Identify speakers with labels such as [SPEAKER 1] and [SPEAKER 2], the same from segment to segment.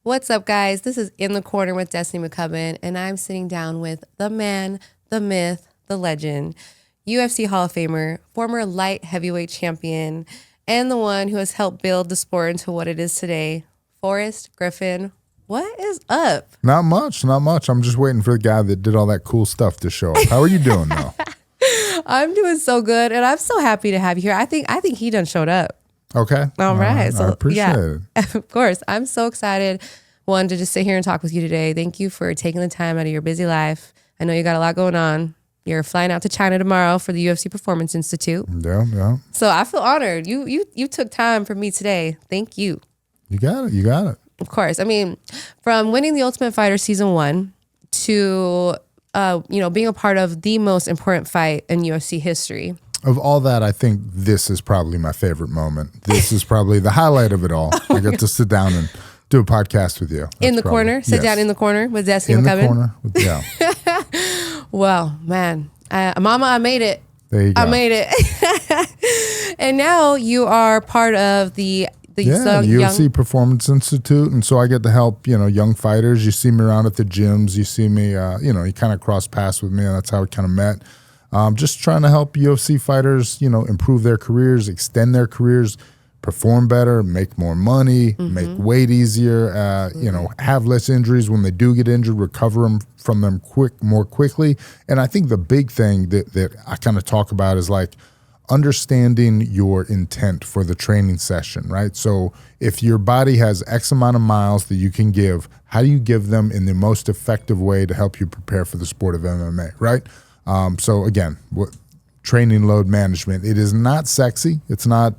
[SPEAKER 1] What's up, guys? This is In the Corner with Destiny McCubbin, and I'm sitting down with the man, the myth, the legend, UFC Hall of Famer, former light heavyweight champion, and the one who has helped build the sport into what it is today, Forrest Griffin. What is up?
[SPEAKER 2] Not much. I'm just waiting for the guy that did all that cool stuff to show up. How are you doing, though?
[SPEAKER 1] I'm doing so good, and I'm so happy to have you here. I think he done showed up.
[SPEAKER 2] Okay.
[SPEAKER 1] All right. So
[SPEAKER 2] I appreciate it.
[SPEAKER 1] Of course. I'm so excited, one, to just sit here and talk with you today. Thank you for taking the time out of your busy life. I know you got a lot going on. You're flying out to China tomorrow for the UFC Performance Institute.
[SPEAKER 2] Yeah.
[SPEAKER 1] So I feel honored. You took time for me today. Thank you.
[SPEAKER 2] You got it.
[SPEAKER 1] Of course. I mean, from winning the Ultimate Fighter Season 1 to being a part of the most important fight in UFC history.
[SPEAKER 2] Of all that, I think this is probably my favorite moment. This is probably the highlight of it all. I get to sit down and do a podcast with you.
[SPEAKER 1] In the corner? Sit down in the corner with Destiny McCubbin?
[SPEAKER 2] In the corner? Yeah.
[SPEAKER 1] Well, man. Mama, I made it.
[SPEAKER 2] There you go.
[SPEAKER 1] I made it. And now you are part of the
[SPEAKER 2] UFC Performance Institute. And so I get to help, young fighters. You see me around at the gyms. You see me, you kind of cross paths with me. And that's how we kind of met. Just trying to help UFC fighters, improve their careers, extend their careers, perform better, make more money, make weight easier, have less injuries when they do get injured, recover from them more quickly. And I think the big thing that I kind of talk about is like understanding your intent for the training session, right? So if your body has X amount of miles that you can give, how do you give them in the most effective way to help you prepare for the sport of MMA, right? So again, training load management, it is not sexy. It's not,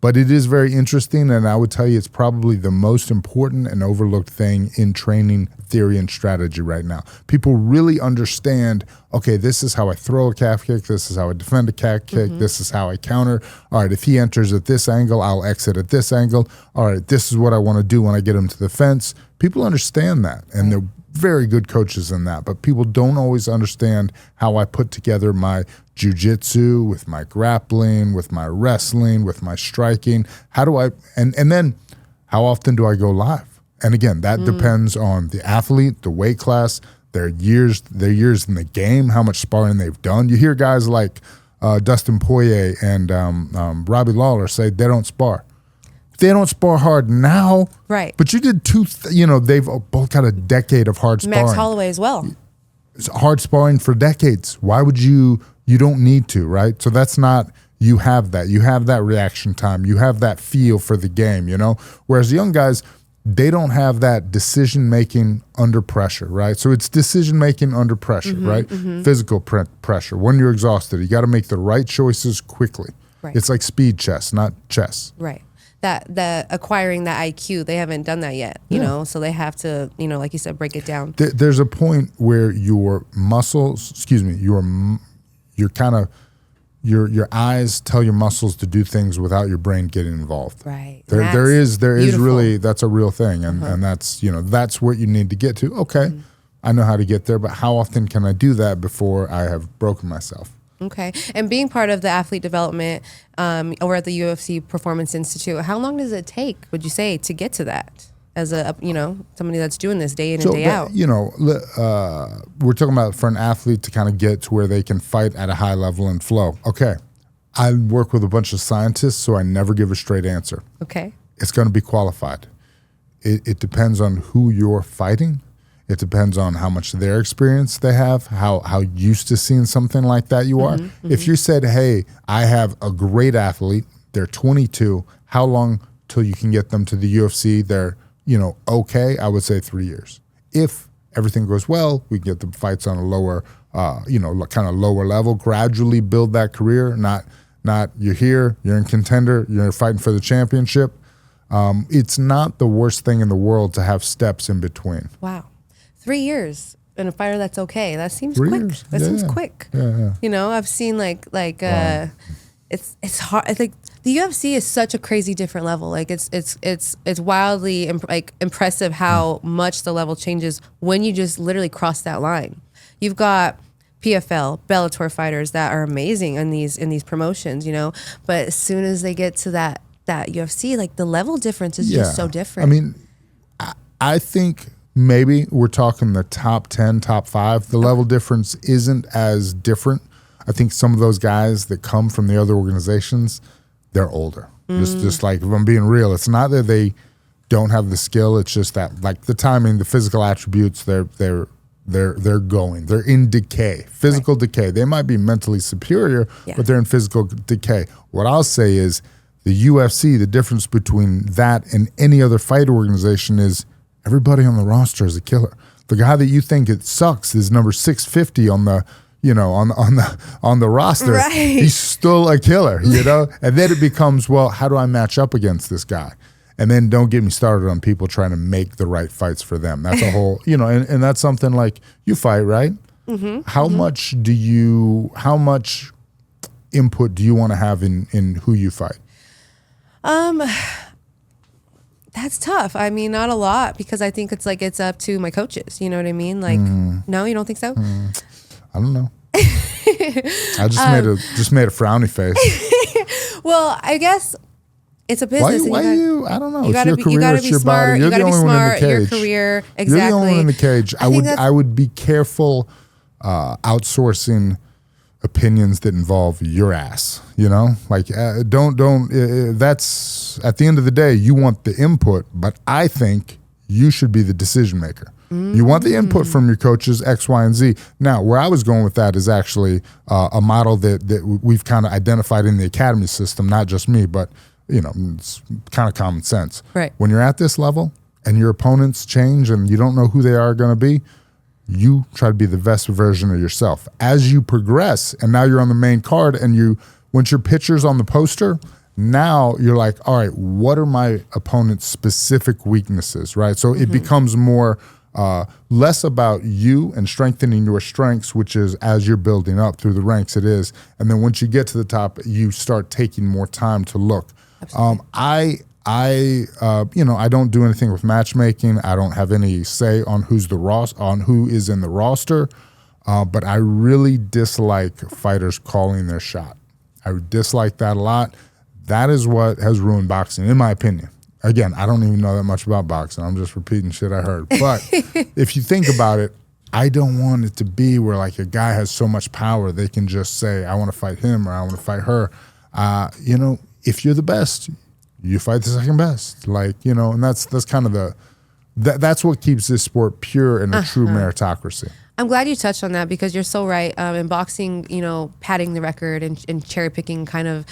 [SPEAKER 2] but it is very interesting. And I would tell you, it's probably the most important and overlooked thing in training theory and strategy right now. People really understand, okay, this is how I throw a calf kick. This is how I defend a calf kick. This is how I counter. All right, if he enters at this angle, I'll exit at this angle. All right, this is what I want to do when I get him to the fence. People understand that, and they're very good coaches in that, but people don't always understand how I put together my jiu-jitsu with my grappling, with my wrestling, with my striking. How do I, and then how often do I go live? And again, that depends on the athlete, the weight class, their years in the game, how much sparring they've done. You hear guys like Dustin Poirier and Robbie Lawler say they don't spar. They don't spar hard now,
[SPEAKER 1] right?
[SPEAKER 2] But you did they've both got a decade of hard sparring.
[SPEAKER 1] Max Holloway as well.
[SPEAKER 2] It's hard sparring for decades. Why would you don't need to, right? So that's not, you have that reaction time. You have that feel for the game, Whereas young guys, they don't have that decision-making under pressure, right? So it's decision-making under pressure, right? Physical pressure. When you're exhausted, you got to make the right choices quickly.
[SPEAKER 1] Right.
[SPEAKER 2] It's like speed chess, not chess.
[SPEAKER 1] Right. That acquiring that IQ, they haven't done that yet, so they have to, like you said, break it down.
[SPEAKER 2] There's a point where your muscles, your eyes tell your muscles to do things without your brain getting involved.
[SPEAKER 1] Right.
[SPEAKER 2] There is really, that's a real thing. And that's, that's what you need to get to. Okay. I know how to get there, but how often can I do that before I have broken myself?
[SPEAKER 1] Okay. And being part of the athlete development over at the UFC Performance Institute, how long does it take, would you say, to get to that as a, somebody that's doing this day in and day out?
[SPEAKER 2] We're talking about for an athlete to kind of get to where they can fight at a high level and flow. Okay. I work with a bunch of scientists, so I never give a straight answer.
[SPEAKER 1] Okay.
[SPEAKER 2] It's going to be qualified. It depends on who you're fighting. It depends on how much their experience they have, how used to seeing something like that you are. If you said, hey, I have a great athlete, they're 22, how long till you can get them to the UFC? They're, okay, I would say 3 years. If everything goes well, we can get the fights on a lower, kind of lower level, gradually build that career, not you're here, you're in contender, you're fighting for the championship. It's not the worst thing in the world to have steps in between.
[SPEAKER 1] Wow. 3 years in a fighter that's okay. That seems
[SPEAKER 2] 3
[SPEAKER 1] quick.
[SPEAKER 2] years.
[SPEAKER 1] That seems quick.
[SPEAKER 2] Yeah.
[SPEAKER 1] I've seen it's hard. I think the UFC is such a crazy different level. Like it's wildly impressive how much the level changes when you just literally cross that line. You've got PFL, Bellator fighters that are amazing in these promotions, but as soon as they get to that UFC, like the level difference is just so different.
[SPEAKER 2] I mean, I think maybe we're talking the top 10, top 5. The level difference isn't as different. I think some of those guys that come from the other organizations, they're older. Just like, if I'm being real, it's not that they don't have the skill. It's just that, like, the timing, the physical attributes, they're going. They're in decay, physical decay. They might be mentally superior, but they're in physical decay. What I'll say is the UFC, the difference between that and any other fight organization is everybody on the roster is a killer. The guy that you think it sucks is number 650 on the, on the roster.
[SPEAKER 1] Right.
[SPEAKER 2] He's still a killer, And then it becomes, well, how do I match up against this guy? And then don't get me started on people trying to make the right fights for them. That's a whole, and that's something like you fight, right? Mm-hmm. How much input do you want to have in who you fight?
[SPEAKER 1] That's tough. I mean, not a lot, because I think it's up to my coaches. You know what I mean? Like, no, you don't think so?
[SPEAKER 2] I don't know. I just made a frowny face.
[SPEAKER 1] Well, I guess it's a business.
[SPEAKER 2] Why you? I don't know. It's your career.
[SPEAKER 1] You gotta
[SPEAKER 2] it's
[SPEAKER 1] be
[SPEAKER 2] your
[SPEAKER 1] smart.
[SPEAKER 2] body. You're
[SPEAKER 1] You gotta
[SPEAKER 2] the
[SPEAKER 1] be
[SPEAKER 2] only one in
[SPEAKER 1] smart.
[SPEAKER 2] the cage.
[SPEAKER 1] Your career, exactly.
[SPEAKER 2] You're the only one in the cage. I would be careful outsourcing opinions that involve your ass. Like don't. That's at the end of the day, you want the input, but I think you should be the decision maker. You want the input from your coaches, X, Y, and Z. Now, where I was going with that is actually a model that we've kind of identified in the academy system, not just me, but it's kind of common sense.
[SPEAKER 1] Right.
[SPEAKER 2] When you're at this level and your opponents change and you don't know who they are going to be, you try to be the best version of yourself. As you progress, and now you're on the main card, and once your picture's on the poster, now you're like, all right, what are my opponent's specific weaknesses, right? So it becomes more less about you and strengthening your strengths, which is as you're building up through the ranks, it is. And then once you get to the top, you start taking more time to look. I don't do anything with matchmaking. I don't have any say on who is in the roster. But I really dislike fighters calling their shot. I dislike that a lot. That is what has ruined boxing, in my opinion. Again, I don't even know that much about boxing. I'm just repeating shit I heard. But if you think about it, I don't want it to be where like a guy has so much power they can just say, I want to fight him or I want to fight her. If you're the best, you fight the second best. And that's kind of that's what keeps this sport pure and a true meritocracy.
[SPEAKER 1] I'm glad you touched on that, because you're so right. In boxing, padding the record and cherry picking kind of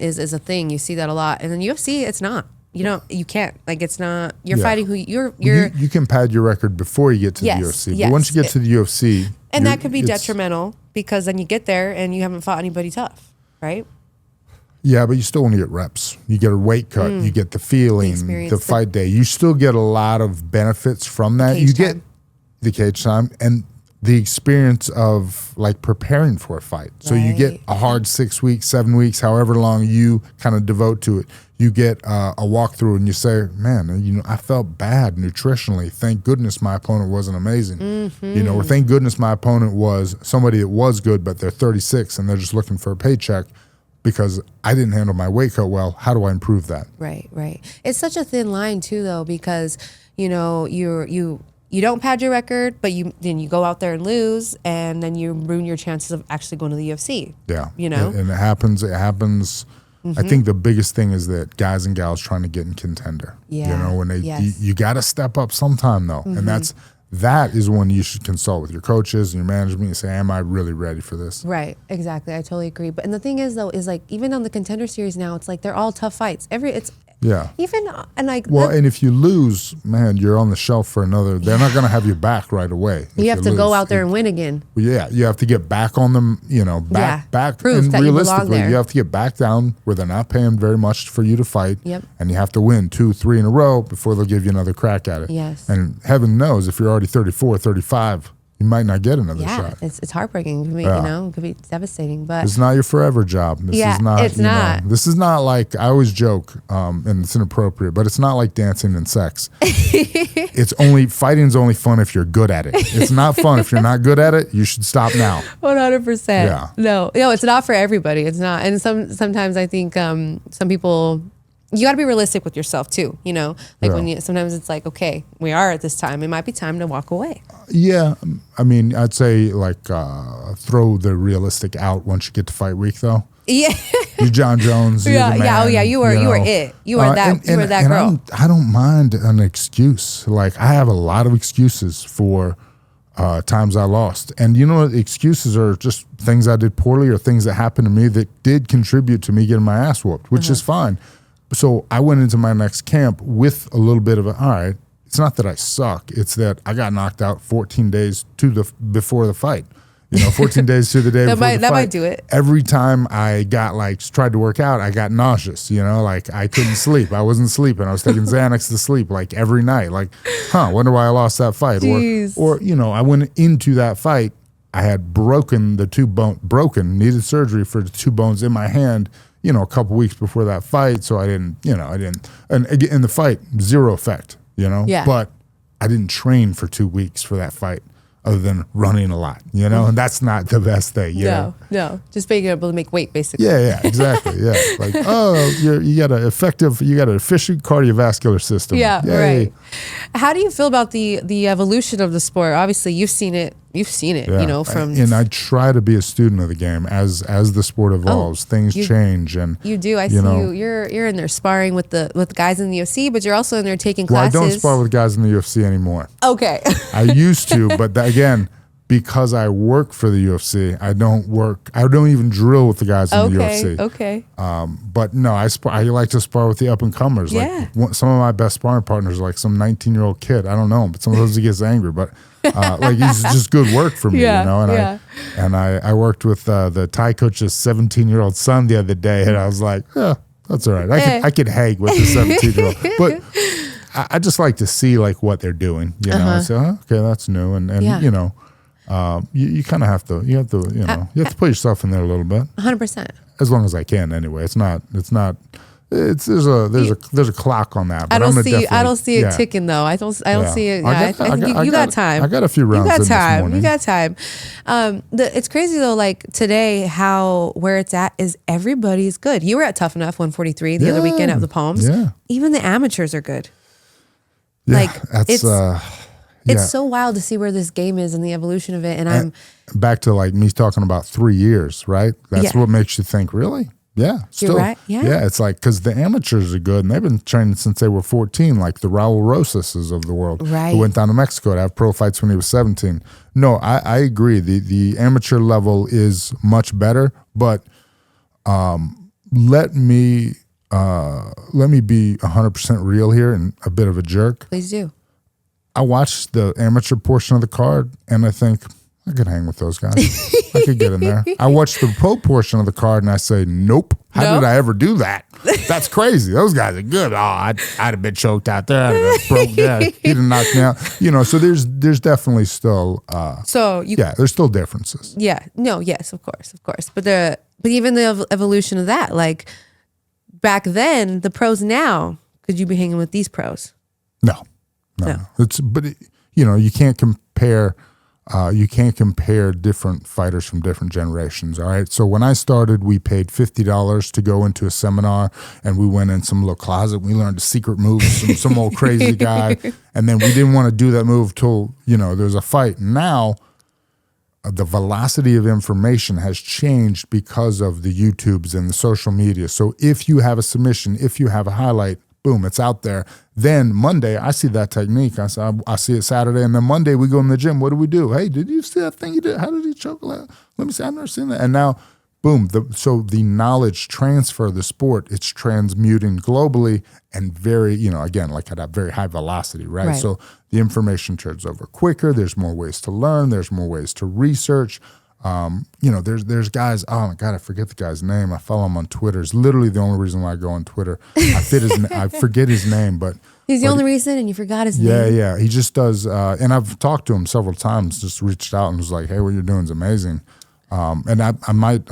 [SPEAKER 1] is a thing. You see that a lot. And in UFC, it's not. You can't. Like, it's not. You're fighting who you're.
[SPEAKER 2] You can pad your record before you get to the UFC. But once you get to the UFC,
[SPEAKER 1] and that could be detrimental, because then you get there and you haven't fought anybody tough, right?
[SPEAKER 2] Yeah, but you still want to get reps. You get a weight cut. You get the feeling, the fight day. You still get a lot of benefits from that. You get the cage time and the experience of like preparing for a fight. So you get a hard 6 weeks, 7 weeks, however long you kind of devote to it. You get a walkthrough and you say, man, I felt bad nutritionally. Thank goodness my opponent wasn't amazing. Or thank goodness my opponent was somebody that was good, but they're 36 and they're just looking for a paycheck because I didn't handle my weight cut well. How do I improve that?
[SPEAKER 1] Right. It's such a thin line too, though, because, you don't pad your record, but then you go out there and lose, and then you ruin your chances of actually going to the UFC.
[SPEAKER 2] Yeah. And it happens. I think the biggest thing is that guys and gals trying to get in contender.
[SPEAKER 1] Yeah.
[SPEAKER 2] When you got to step up sometime though. And that is when you should consult with your coaches and your management and say, am I really ready for this?
[SPEAKER 1] Right. Exactly. I totally agree. And the thing is though, is like, even on the contender series now, it's like, they're all tough fights. And if
[SPEAKER 2] you lose, man, you're on the shelf for another. They're not going to have your back right away.
[SPEAKER 1] You have to go out there and win again.
[SPEAKER 2] Yeah, you have to get back on them. Back.
[SPEAKER 1] Proof
[SPEAKER 2] and
[SPEAKER 1] that
[SPEAKER 2] realistically,
[SPEAKER 1] you belong there.
[SPEAKER 2] You have to get back down where they're not paying very much for you to fight.
[SPEAKER 1] Yep.
[SPEAKER 2] And you have to win 2, 3 in a row before they'll give you another crack at it.
[SPEAKER 1] Yes.
[SPEAKER 2] And heaven knows if you're already 34, 35. You might not get another shot.
[SPEAKER 1] It's heartbreaking. It could be devastating. But
[SPEAKER 2] it's not your forever job. This is not like, I always joke, and it's inappropriate, but it's not like dancing and sex. Fighting's only fun if you're good at it. It's not fun if you're not good at it. You should stop now.
[SPEAKER 1] 100%.
[SPEAKER 2] Yeah.
[SPEAKER 1] No, it's not for everybody. It's not. And sometimes I think some people, you got to be realistic with yourself too, you know, like when you, sometimes it's like, okay, we are at this time, it might be time to walk away.
[SPEAKER 2] Yeah. I mean, I'd say like throw the realistic out once you get to fight week though.
[SPEAKER 1] Yeah.
[SPEAKER 2] You're John Jones. You're the man,
[SPEAKER 1] Oh yeah. You were it. You were that, you were that girl.
[SPEAKER 2] I don't mind an excuse. Like I have a lot of excuses for times I lost. And you know what? Excuses are just things I did poorly or things that happened to me that did contribute to me getting my ass whooped, which is fine. So I went into my next camp with a little bit of all right, it's not that I suck. It's that I got knocked out 14 days before the fight. You know, 14 days to the day before the fight.
[SPEAKER 1] That might do it.
[SPEAKER 2] Every time I got tried to work out, I got nauseous, you know, like I couldn't sleep. I wasn't sleeping. I was taking Xanax to sleep like every night. Like, wonder why I lost that fight. Or, you know, I went into that fight. I had broken the needed surgery for the 2 bones in my hand, you know, a couple weeks before that fight. So I didn't, and in the fight, zero effect, you know, but I didn't train for 2 weeks for that fight. Other than running a lot, you know, and that's not the best thing.
[SPEAKER 1] No, just being able to make weight, basically.
[SPEAKER 2] Yeah, exactly. Yeah, like you got an efficient cardiovascular system.
[SPEAKER 1] Yeah,
[SPEAKER 2] Yay.
[SPEAKER 1] right. How do you feel about the evolution of the sport? Obviously, you've seen it. You know, from
[SPEAKER 2] and I try to be a student of the game as the sport evolves. Things change, and
[SPEAKER 1] you do. I see you. You're in there sparring with the guys in the UFC, but you're also in there taking classes.
[SPEAKER 2] Well, I don't spar with guys in the UFC anymore.
[SPEAKER 1] Okay.
[SPEAKER 2] I used to, but again, because I work for the UFC, I don't even drill with the guys in the UFC.
[SPEAKER 1] Okay.
[SPEAKER 2] But no, I like to spar with the up and comers.
[SPEAKER 1] Yeah.
[SPEAKER 2] Like some of my best sparring partners are like some 19-year-old kid. I don't know him, but sometimes he gets angry. But like he's just good work for me, you know. And I worked with the Thai coach's 17-year-old son the other day, and I was like, that's all right. I could hang with the 17-year-old, but I just like to see like what they're doing, you know. So okay, that's new, and you know. You kind of have to put yourself in there a little bit.
[SPEAKER 1] 100%.
[SPEAKER 2] As long as I can, anyway. There's a clock on that. But
[SPEAKER 1] I don't see it ticking though. I don't see it. I think you got time.
[SPEAKER 2] I got a few rounds.
[SPEAKER 1] You got time. It's crazy though. Like today, where it's at is everybody's good. You were at Tough Enough 143 the other weekend at the Palms.
[SPEAKER 2] Yeah.
[SPEAKER 1] Even the amateurs are good.
[SPEAKER 2] Yeah,
[SPEAKER 1] like it's so wild to see where this game is and the evolution of it. And I'm
[SPEAKER 2] back to like me talking about 3 years, right? That's what makes you think, really? Yeah. Still.
[SPEAKER 1] You're right. Yeah.
[SPEAKER 2] Yeah. It's like, because the amateurs are good and they've been training since they were 14, like the Raul Rosas's of the world, who went down to Mexico to have pro fights when he was 17. No, I agree. The amateur level is much better, but let me be 100% real here and a bit of a jerk.
[SPEAKER 1] Please do.
[SPEAKER 2] I watched the amateur portion of the card, and I think, I could hang with those guys. I could get in there. I watched the pro portion of the card, and I say, nope. How did I ever do that? That's crazy. Those guys are good. Oh, I'd have been choked out there. I'd have broke down. He didn't knock me out. You know, so there's definitely still, there's still differences.
[SPEAKER 1] Yeah. No, yes, of course. But even the evolution of that, like back then, the pros now, could you be hanging with these pros?
[SPEAKER 2] No. You can't compare. You can't compare different fighters from different generations. All right. So when I started, we paid $50 to go into a seminar, and we went in some little closet. We learned the secret moves from some old crazy guy, and then we didn't want to do that move till there's a fight. Now, the velocity of information has changed because of the YouTubes and the social media. So if you have a submission, if you have a highlight, boom, it's out there. Then Monday, I see that technique. I see it Saturday, and then Monday we go in the gym. What do we do? Hey, did you see that thing he did? How did he choke? Let me see. I've never seen that. And now, boom. So the knowledge transfer of the sport, it's transmuting globally and very, again, like at a very high velocity, right? So the information turns over quicker. There's more ways to learn. There's more ways to research. There's guys, oh my God, I forget the guy's name. I follow him on Twitter. It's literally the only reason why I go on Twitter. I forget his name, but
[SPEAKER 1] he's the only reason, and you forgot his name.
[SPEAKER 2] Yeah. He just does, and I've talked to him several times, just reached out and was like, hey, what you're doing is amazing. And I might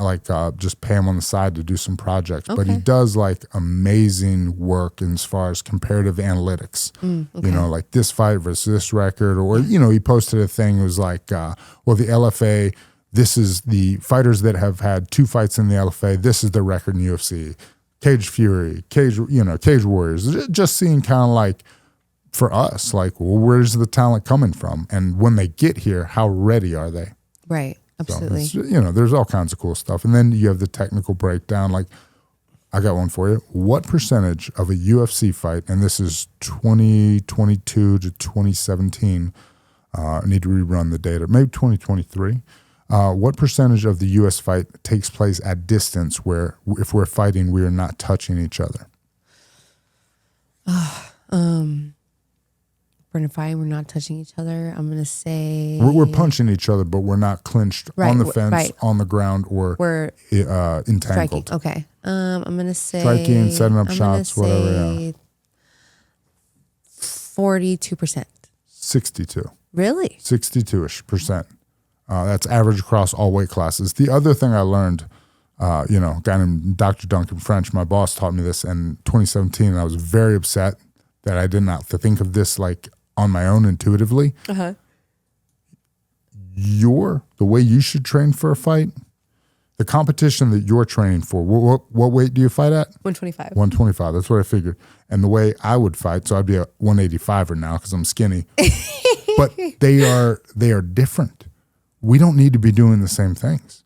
[SPEAKER 2] just pay him on the side to do some projects, but he does like amazing work as far as comparative analytics, like this fight versus this record, or, he posted a thing, it was like, the LFA, this is the fighters that have had 2 fights in the LFA. This is the record in UFC. Cage Fury, Cage Warriors, just seeing kind of like, for us, like, well, where's the talent coming from? And when they get here, how ready are they?
[SPEAKER 1] Right. Absolutely.
[SPEAKER 2] So there's all kinds of cool stuff. And then you have the technical breakdown. Like, I got one for you. What percentage of a UFC fight, and this is 2022 to 2017, I need to rerun the data, maybe 2023. What percentage of the US fight takes place at distance where if we're fighting, we are not touching each other?
[SPEAKER 1] We're fighting, we're not touching each other. I'm going to say...
[SPEAKER 2] We're punching each other, but we're not clinched on the fence, on the ground, or
[SPEAKER 1] we're
[SPEAKER 2] entangled.
[SPEAKER 1] Striking. Okay. I'm going to say...
[SPEAKER 2] Striking, setting up shots, whatever. Yeah.
[SPEAKER 1] 42%.
[SPEAKER 2] 62.
[SPEAKER 1] Really?
[SPEAKER 2] 62-ish%. That's average across all weight classes. The other thing I learned, a guy named Dr. Duncan French, my boss, taught me this in 2017, and I was very upset that I did not think of this like on my own intuitively.
[SPEAKER 1] Uh-huh.
[SPEAKER 2] The way you should train for a fight, the competition that you're training for, what weight do you fight at?
[SPEAKER 1] 125.
[SPEAKER 2] 125, that's what I figured. And the way I would fight, so I'd be a 185er now because I'm skinny, but they are different. We don't need to be doing the same things.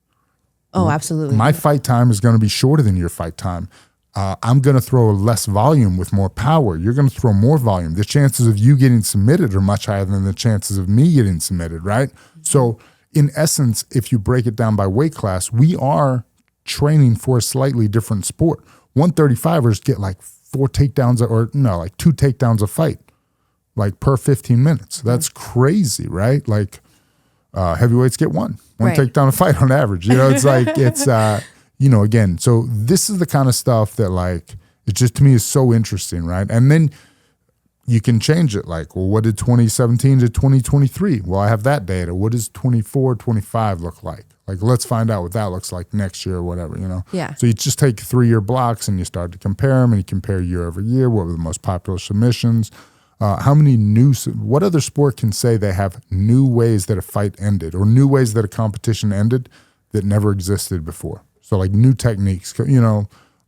[SPEAKER 1] Oh, absolutely.
[SPEAKER 2] My fight time is going to be shorter than your fight time. I'm going to throw less volume with more power. You're going to throw more volume. The chances of you getting submitted are much higher than the chances of me getting submitted, right? So in essence, if you break it down by weight class, we are training for a slightly different sport. 135ers get like 2 takedowns a fight, like per 15 minutes. That's crazy, right? Like heavyweights get one takedown a fight on average. It's like, again, so this is the kind of stuff that like, it just to me is so interesting, right? And then you can change it like, well, what did 2017 to 2023? Well, I have that data. What does 24, 25 look like? Like, let's find out what that looks like next year or whatever,
[SPEAKER 1] Yeah.
[SPEAKER 2] So you just take 3-year blocks and you start to compare them and you compare year over year. What were the most popular submissions? What other sport can say they have new ways that a fight ended or new ways that a competition ended that never existed before? So like new techniques,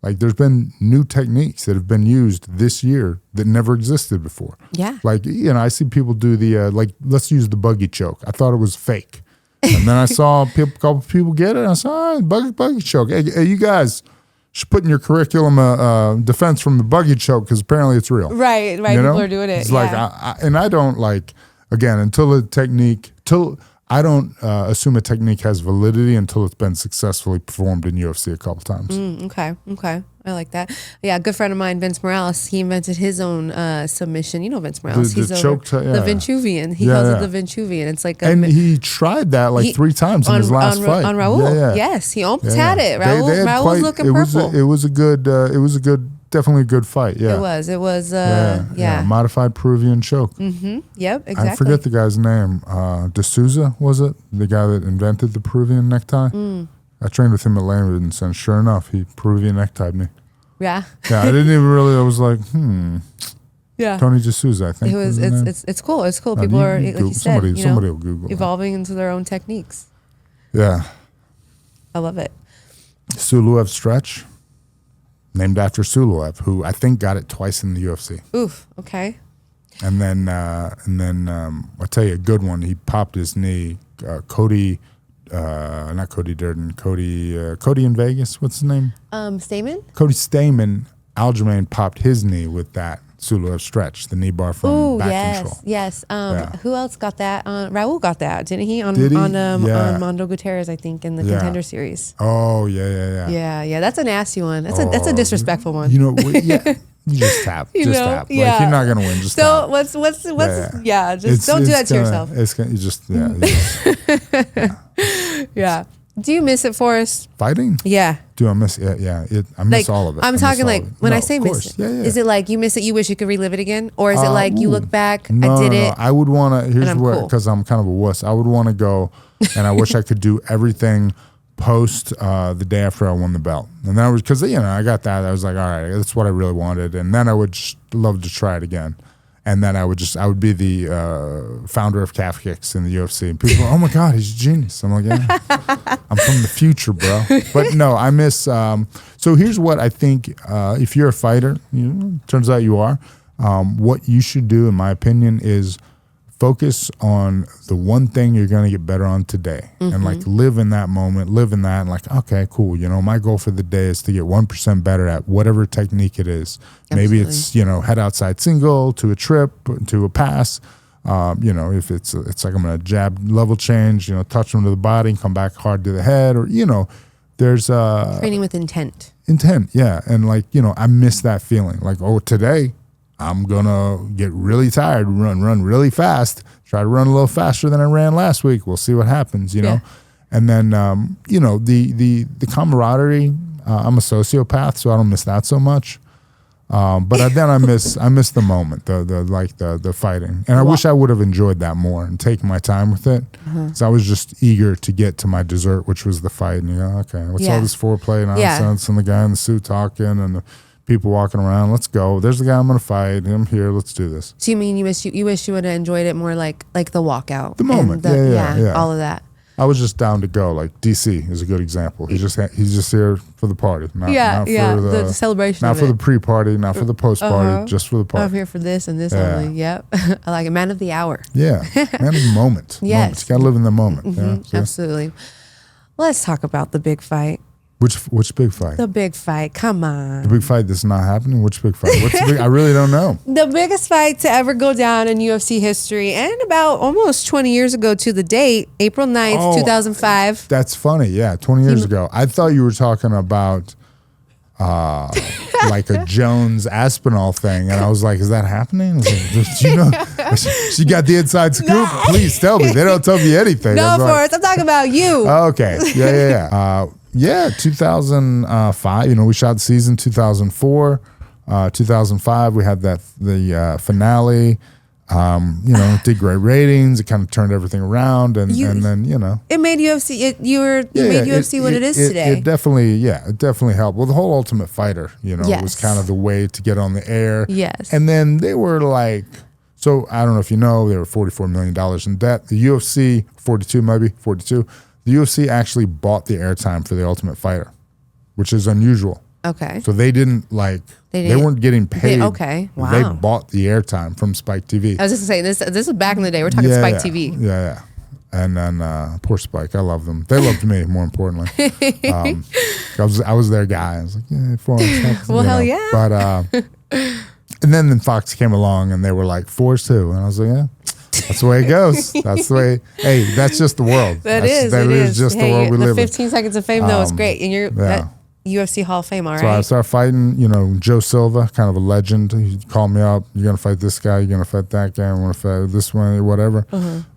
[SPEAKER 2] like there's been new techniques that have been used this year that never existed before.
[SPEAKER 1] Yeah.
[SPEAKER 2] Like, I see people do the, let's use the buggy choke. I thought it was fake. And then I saw a couple people get it. And I saw, buggy choke. Hey, you guys should put in your curriculum defense from the buggy choke because apparently it's real.
[SPEAKER 1] Right. People are doing it.
[SPEAKER 2] It's like, I don't like, again, I don't assume a technique has validity until it's been successfully performed in UFC a couple times.
[SPEAKER 1] Okay. I like that. Yeah, a good friend of mine, Vince Morales, he invented his own submission. You know Vince Morales.
[SPEAKER 2] The
[SPEAKER 1] Vinchuvian. He calls it the Vinchuvian. It's like
[SPEAKER 2] he tried that 3 times in his last fight.
[SPEAKER 1] On Raul.
[SPEAKER 2] Yeah.
[SPEAKER 1] Yes, he almost had it. Raul was looking purple.
[SPEAKER 2] It was a good, definitely a good fight. Yeah.
[SPEAKER 1] It was.
[SPEAKER 2] Modified Peruvian choke.
[SPEAKER 1] Mm-hmm. Yep, exactly.
[SPEAKER 2] I forget the guy's name. D'Souza, was it? The guy that invented the Peruvian necktie? I trained with him at Langford, and sure enough, he Peruvian necktied me.
[SPEAKER 1] Yeah.
[SPEAKER 2] Yeah, I didn't even really, I was like,
[SPEAKER 1] Yeah.
[SPEAKER 2] Tony D'Souza, I think.
[SPEAKER 1] It's cool. It's cool. People are, like you said,
[SPEAKER 2] somebody will Google
[SPEAKER 1] evolving into their own techniques.
[SPEAKER 2] Yeah.
[SPEAKER 1] I love it.
[SPEAKER 2] Suluev stretch, named after Suluev, who I think got it twice in the UFC.
[SPEAKER 1] Oof. Okay.
[SPEAKER 2] And then I'll tell you a good one. He popped his knee. Not Cody Durden. Cody in Vegas. What's his name?
[SPEAKER 1] Stamen.
[SPEAKER 2] Cody Stamen. Aljamain popped his knee with that Suluev stretch, the knee bar from back control.
[SPEAKER 1] Yes. Who else got that? Raul got that, didn't he? On Mondo Gutierrez, I think, in the Contender Series.
[SPEAKER 2] Oh yeah.
[SPEAKER 1] Yeah. That's a nasty one. That's a disrespectful one.
[SPEAKER 2] You just tap. Like, you're not gonna win. Just
[SPEAKER 1] so
[SPEAKER 2] tap.
[SPEAKER 1] what's just don't do that to yourself. Yeah. Do you miss it, Forrest?
[SPEAKER 2] Fighting?
[SPEAKER 1] Yeah.
[SPEAKER 2] Do I miss it? Yeah. I miss all of it.
[SPEAKER 1] I'm talking like when I say miss it. Is it like you miss it, you wish you could relive it again? Or is it like you look back, I did it?
[SPEAKER 2] I would want to, here's what,
[SPEAKER 1] cool.
[SPEAKER 2] because I'm kind of a wuss. I would want to go and I wish I could do everything post the day after I won the belt. And that was because, I got that. I was like, all right, that's what I really wanted. And then I would just love to try it again. And then I would be the founder of calf kicks in the UFC. And people go, oh my God, he's a genius. I'm like, yeah, I'm from the future, bro. But no, I miss, so here's what I think, if you're a fighter, turns out you are, what you should do, in my opinion, is focus on the one thing you're going to get better on today, and like live in that moment, live in that, and like, okay, cool. My goal for the day is to get 1% better at whatever technique it is. Absolutely. Maybe it's, head outside single to a trip, to a pass. If it's like I'm going to jab level change, touch them to the body and come back hard to the head, or, there's
[SPEAKER 1] training with intent.
[SPEAKER 2] Yeah. And like, I miss that feeling. Like, oh, today I'm going to get really tired, run really fast, try to run a little faster than I ran last week. We'll see what happens, know. And then, the camaraderie, I'm a sociopath, so I don't miss that so much. But then I miss the moment, the fighting. And I wish I would have enjoyed that more and taken my time with it. So I was just eager to get to my dessert, which was the fight. And okay, what's all this foreplay nonsense and the guy in the suit talking and the people walking around? Let's go. There's the guy I'm going to fight. I'm here. Let's do this.
[SPEAKER 1] So you mean you wish you would have enjoyed it more like the walkout?
[SPEAKER 2] The moment. Yeah.
[SPEAKER 1] All of that.
[SPEAKER 2] I was just down to go. Like DC is a good example. He's just here for the party. Not for
[SPEAKER 1] the celebration.
[SPEAKER 2] Not for the pre-party, not for the post-party, just for the party.
[SPEAKER 1] I'm here for this and this only. Yep. I like it. Man of the hour.
[SPEAKER 2] Yeah. Man of the moment.
[SPEAKER 1] Yes.
[SPEAKER 2] You got to live in the moment.
[SPEAKER 1] Absolutely. Let's talk about the big fight.
[SPEAKER 2] Which big fight?
[SPEAKER 1] The big fight. Come on.
[SPEAKER 2] The big fight that's not happening? Which big fight? What's the big? I really don't know.
[SPEAKER 1] The biggest fight to ever go down in UFC history, and about almost 20 years ago to the date, April 9th, 2005.
[SPEAKER 2] That's funny. Yeah, 20 years ago. I thought you were talking about like a Jones Aspinall thing, and I was like, is that happening? She got the inside scoop? Please tell me. They don't tell me anything.
[SPEAKER 1] No, Forrest, I'm talking about you.
[SPEAKER 2] Okay. Yeah. 2005, we shot the season 2004, 2005, we had the finale, did great ratings. It kind of turned everything around. And then,
[SPEAKER 1] it made UFC, UFC what it is today.
[SPEAKER 2] It definitely helped. Well, the whole Ultimate Fighter, was kind of the way to get on the air.
[SPEAKER 1] Yes.
[SPEAKER 2] And then they were like, so I don't know if you know, they were $44 million in debt. The UFC, 42. The UFC actually bought the airtime for the Ultimate Fighter, which is unusual.
[SPEAKER 1] Okay.
[SPEAKER 2] So they didn't they weren't getting paid.
[SPEAKER 1] Okay. Wow.
[SPEAKER 2] They bought the airtime from Spike TV.
[SPEAKER 1] I was just saying this is back in the day. We're talking Spike TV.
[SPEAKER 2] Yeah. And then poor Spike, I love them. They loved me, more importantly. I was their guy. I was like, yeah, Forrest.
[SPEAKER 1] Well, hell yeah.
[SPEAKER 2] But and then Fox came along and they were like, Forrest who? And I was like, yeah. That's the way it goes. That's the way. Hey, that's just the world. That is just the world we live in.
[SPEAKER 1] 15 seconds of fame, though, is great. And you're UFC Hall of Fame, all right?
[SPEAKER 2] So I started fighting, Joe Silva, kind of a legend. He called me up. You're going to fight this guy. You're going to fight that guy. I'm going to fight this one, whatever.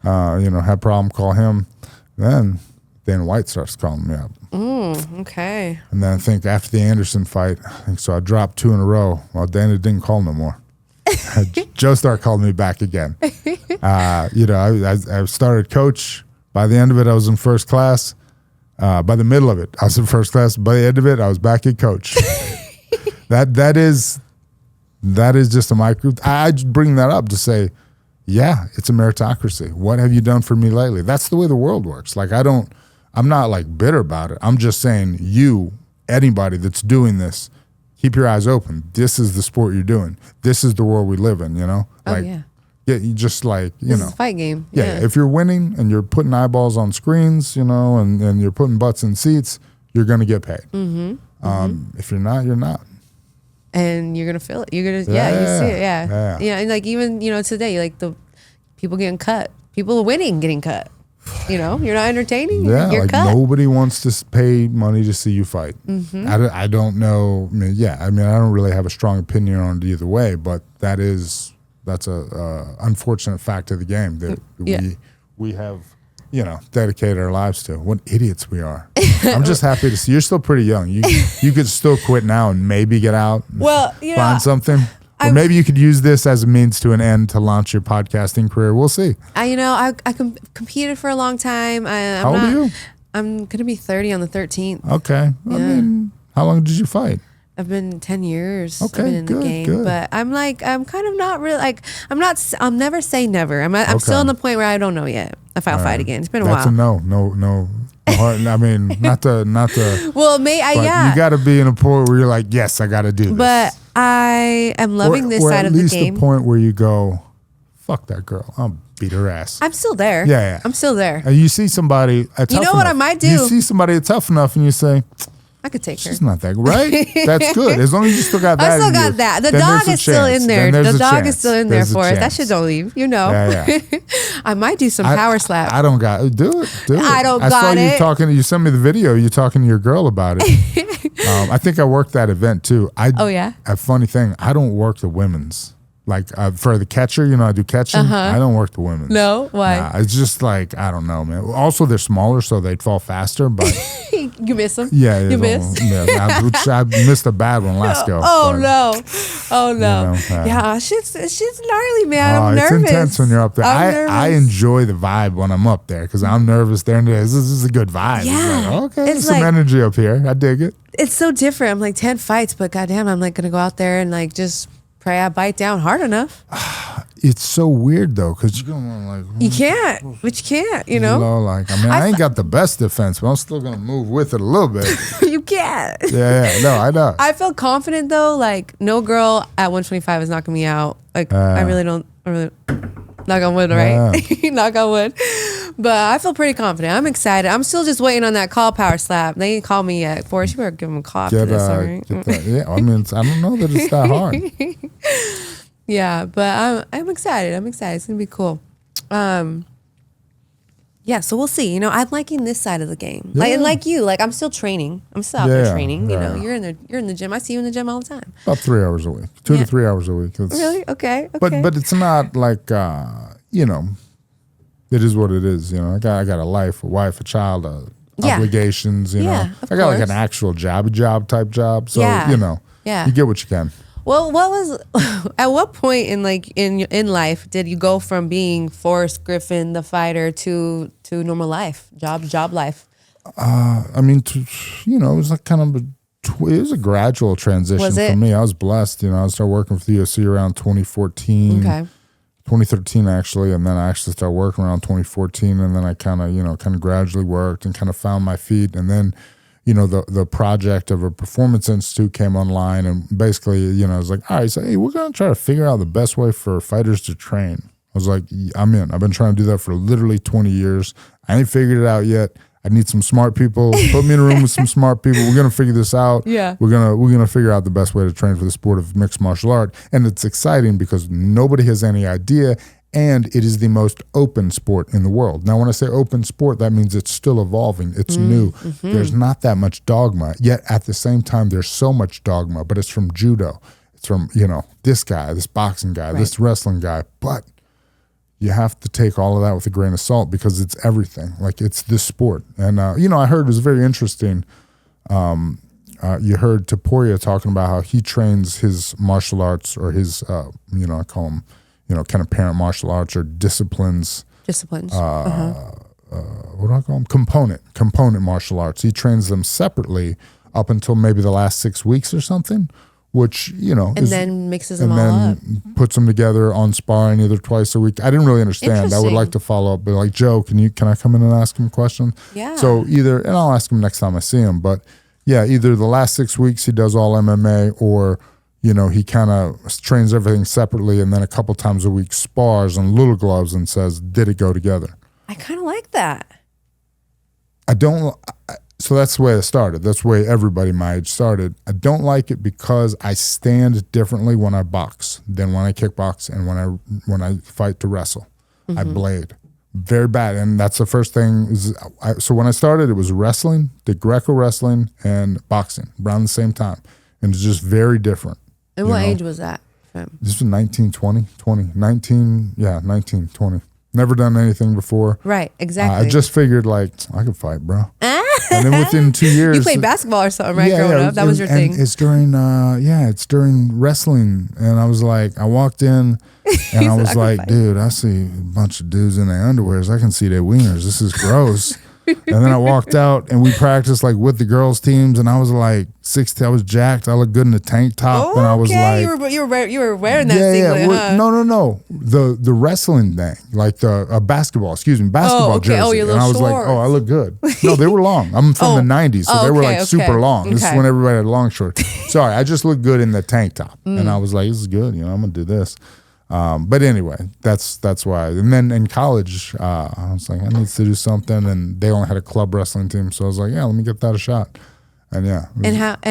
[SPEAKER 2] Had problem, call him. Then Dana White starts calling me up.
[SPEAKER 1] Okay.
[SPEAKER 2] And then I think after the Anderson fight, I dropped 2 in a row. Well, Dana didn't call no more. Joe started calling me back again. I started coach. By the end of it, I was in first class. By the middle of it, I was in first class. By the end of it, I was back in coach. That is just a micro. I bring that up to say, yeah, it's a meritocracy. What have you done for me lately? That's the way the world works. Like I'm not like bitter about it. I'm just saying anybody that's doing this, keep your eyes open. This is the sport you're doing. This is the world we live in, Yeah, you just
[SPEAKER 1] this is a fight game.
[SPEAKER 2] Yeah, if you're winning and you're putting eyeballs on screens, and you're putting butts in seats, you're going to get paid. If you're not, you're not.
[SPEAKER 1] And you're going to feel it. You're going to, you see it, yeah. And like even, today, like the people getting cut, people winning getting cut. You're not entertaining.
[SPEAKER 2] Yeah,
[SPEAKER 1] you're cut.
[SPEAKER 2] Nobody wants to pay money to see you fight. I don't know. I don't really have a strong opinion on it either way, but that's a unfortunate fact of the game that we have, dedicated our lives to. What idiots we are. I'm just happy to see you're still pretty young. You could still quit now and maybe get out. And find something. Or maybe you could use this as a means to an end to launch your podcasting career. We'll see.
[SPEAKER 1] I competed for a long time.
[SPEAKER 2] How old are you?
[SPEAKER 1] I'm going to be 30 on the 13th.
[SPEAKER 2] Okay.
[SPEAKER 1] Yeah.
[SPEAKER 2] How long did you fight?
[SPEAKER 1] I've been 10 years.
[SPEAKER 2] Okay,
[SPEAKER 1] I've been in the game, but I'm kind of not really like, I'll never say never. I'm still in the point where I don't know yet if I'll fight again. It's been a while.
[SPEAKER 2] That's a no. I mean, not to.
[SPEAKER 1] Well,
[SPEAKER 2] you got to be in a point where you're like, yes, I got to do this.
[SPEAKER 1] But I am loving this side of the game.
[SPEAKER 2] Or at least the point where you go, fuck that girl, I'll beat her ass.
[SPEAKER 1] I'm still there.
[SPEAKER 2] Yeah.
[SPEAKER 1] I'm still there.
[SPEAKER 2] And you see somebody,
[SPEAKER 1] you know what I might do?
[SPEAKER 2] You see somebody tough enough, and you say,
[SPEAKER 1] I could take her.
[SPEAKER 2] She's not that right. That's good. As long as you still got that.
[SPEAKER 1] I still got that. The dog is still in there. The dog is still in there for us. That shit don't leave. You know.
[SPEAKER 2] Yeah.
[SPEAKER 1] I might do some power slap.
[SPEAKER 2] I don't got it. Do it.
[SPEAKER 1] I don't got it.
[SPEAKER 2] I saw you talking. You sent me the video. You talking to your girl about it. I think I worked that event too.
[SPEAKER 1] Oh yeah.
[SPEAKER 2] A funny thing. I don't work the women's. Like for the catcher, I do catching. I don't work the women's.
[SPEAKER 1] No, why?
[SPEAKER 2] Nah, it's just like I don't know, man. Also, they're smaller, so they'd fall faster. But
[SPEAKER 1] you miss them.
[SPEAKER 2] Yeah,
[SPEAKER 1] you miss.
[SPEAKER 2] I missed a bad one last go.
[SPEAKER 1] Oh no! Yeah, shit's gnarly, man. I'm nervous.
[SPEAKER 2] It's intense when you're up there. I enjoy the vibe when I'm up there because I'm nervous. There, this is a good vibe.
[SPEAKER 1] Yeah,
[SPEAKER 2] it's like, okay, there's some energy up here. I dig it.
[SPEAKER 1] It's so different. I'm like 10 fights, but goddamn, I'm like gonna go out there and like just pray I bite down hard enough.
[SPEAKER 2] It's so weird though, because you're going like
[SPEAKER 1] you can't, but you can't, you know.
[SPEAKER 2] Like I ain't got the best defense, but I'm still gonna move with it a little bit.
[SPEAKER 1] You can't.
[SPEAKER 2] Yeah, no, I know.
[SPEAKER 1] I feel confident though. Like no girl at 125 is knocking me out. Like I really don't. Knock on wood, right? Knock on wood. But I feel pretty confident. I'm excited. I'm still just waiting on that call power slap. They ain't called me yet. Forrest, you better give them a call after this, all right?
[SPEAKER 2] Yeah, I mean, I don't know that it's that hard.
[SPEAKER 1] Yeah, but I'm excited. I'm excited. It's gonna be cool. Yeah, so we'll see. I'm liking this side of the game.
[SPEAKER 2] Yeah.
[SPEAKER 1] Like you, I'm still training. I'm still out there training. You're in the gym. I see you in the gym all the time.
[SPEAKER 2] About 3 hours a week, 2 to 3 hours a week.
[SPEAKER 1] Really? Okay.
[SPEAKER 2] But it's not like it is what it is. I got a life, a wife, a child, obligations. I got like an actual job type job. So you get what you can.
[SPEAKER 1] Well, at what point in life did you go from being Forrest Griffin, the fighter, to normal life, job life?
[SPEAKER 2] I mean, it was like kind of it was a gradual transition for me. I was blessed. I started working for the UFC around 2014. Okay. 2013 actually, and then I actually started working around 2014, and then I kind of gradually worked and kind of found my feet, and then the project of a Performance Institute came online, and basically, I was like, all right, so hey, we're going to try to figure out the best way for fighters to train. I was like, I'm in. I've been trying to do that for literally 20 years. I ain't figured it out yet. I need some smart people. Put me in a room with some smart people. We're going to figure this out.
[SPEAKER 1] Yeah.
[SPEAKER 2] We're going to figure out the best way to train for the sport of mixed martial art. And it's exciting because nobody has any idea, and it is the most open sport in the world. Now, when I say open sport, that means it's still evolving. It's new. Mm-hmm. There's not that much dogma. Yet at the same time, there's so much dogma, but it's from judo. It's from, this guy, this boxing guy, this wrestling guy. But you have to take all of that with a grain of salt because it's everything. Like, it's this sport. And, I heard it was very interesting. You heard Taporia talking about how he trains his martial arts or his, I call them, kind of parent martial arts or disciplines.
[SPEAKER 1] What do
[SPEAKER 2] I call them? Component martial arts. He trains them separately up until maybe the last 6 weeks or something, which,
[SPEAKER 1] and then mixes them all up.
[SPEAKER 2] Puts them together on sparring either twice a week. I didn't really understand. I would like to follow up, but like, Joe, can I come in and ask him a question?
[SPEAKER 1] Yeah.
[SPEAKER 2] So and I'll ask him next time I see him, but yeah, either the last 6 weeks he does all MMA, or he kind of trains everything separately, and then a couple times a week spars on little gloves and says, did it go together?
[SPEAKER 1] I kind of like that.
[SPEAKER 2] So that's the way it started. That's the way everybody my age started. I don't like it because I stand differently when I box than when I kickbox and when I fight to wrestle. Mm-hmm. I blade. Very bad. And that's the first thing. So when I started, it was wrestling, did Greco wrestling, and boxing around the same time. And it's just very different.
[SPEAKER 1] And what age was that?
[SPEAKER 2] This was 19, 20. Never done anything before.
[SPEAKER 1] Right, exactly.
[SPEAKER 2] I just figured, I could fight, bro. And then within 2 years.
[SPEAKER 1] You played basketball or something, right, growing up? That was your thing.
[SPEAKER 2] It's during, it's during wrestling. And I was like, I walked in and I was like, dude, I see a bunch of dudes in their underwears. I can see their wieners. This is gross. And then I walked out and we practiced like with the girls teams, and I was like 60. I was jacked. I looked good in the tank top, and I was like,
[SPEAKER 1] you were wearing that singlet, huh?
[SPEAKER 2] No. The wrestling thing, like the basketball jersey.
[SPEAKER 1] Oh, your little
[SPEAKER 2] and I was
[SPEAKER 1] shorts.
[SPEAKER 2] like, oh, I look good. No, they were long. I'm from the 90s, so they were like super long. This is when everybody had long shorts. Sorry, I just looked good in the tank top, and I was like, this is good. I'm gonna do this. But anyway, that's why. And then in college, I was like, I need to do something, and they only had a club wrestling team, so I was like, yeah, let me get that a shot. And yeah.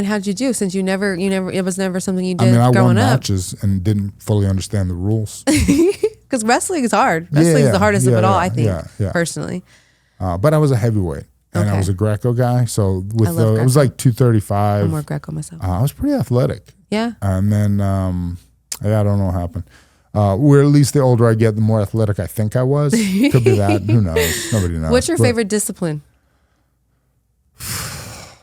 [SPEAKER 1] How'd you do? Since you never, it was never something you did.
[SPEAKER 2] I mean, I
[SPEAKER 1] growing
[SPEAKER 2] won
[SPEAKER 1] up.
[SPEAKER 2] Matches and didn't fully understand the rules.
[SPEAKER 1] Because wrestling is hard. Wrestling is the hardest of it all, I think, personally.
[SPEAKER 2] But I was a heavyweight, and I was a Greco guy, so it was like 235.
[SPEAKER 1] I'm more Greco myself.
[SPEAKER 2] I was pretty athletic.
[SPEAKER 1] Yeah.
[SPEAKER 2] And then, I don't know what happened. Where at least the older I get, the more athletic I think I was. Could be that. Who knows? Nobody knows.
[SPEAKER 1] What's your favorite discipline?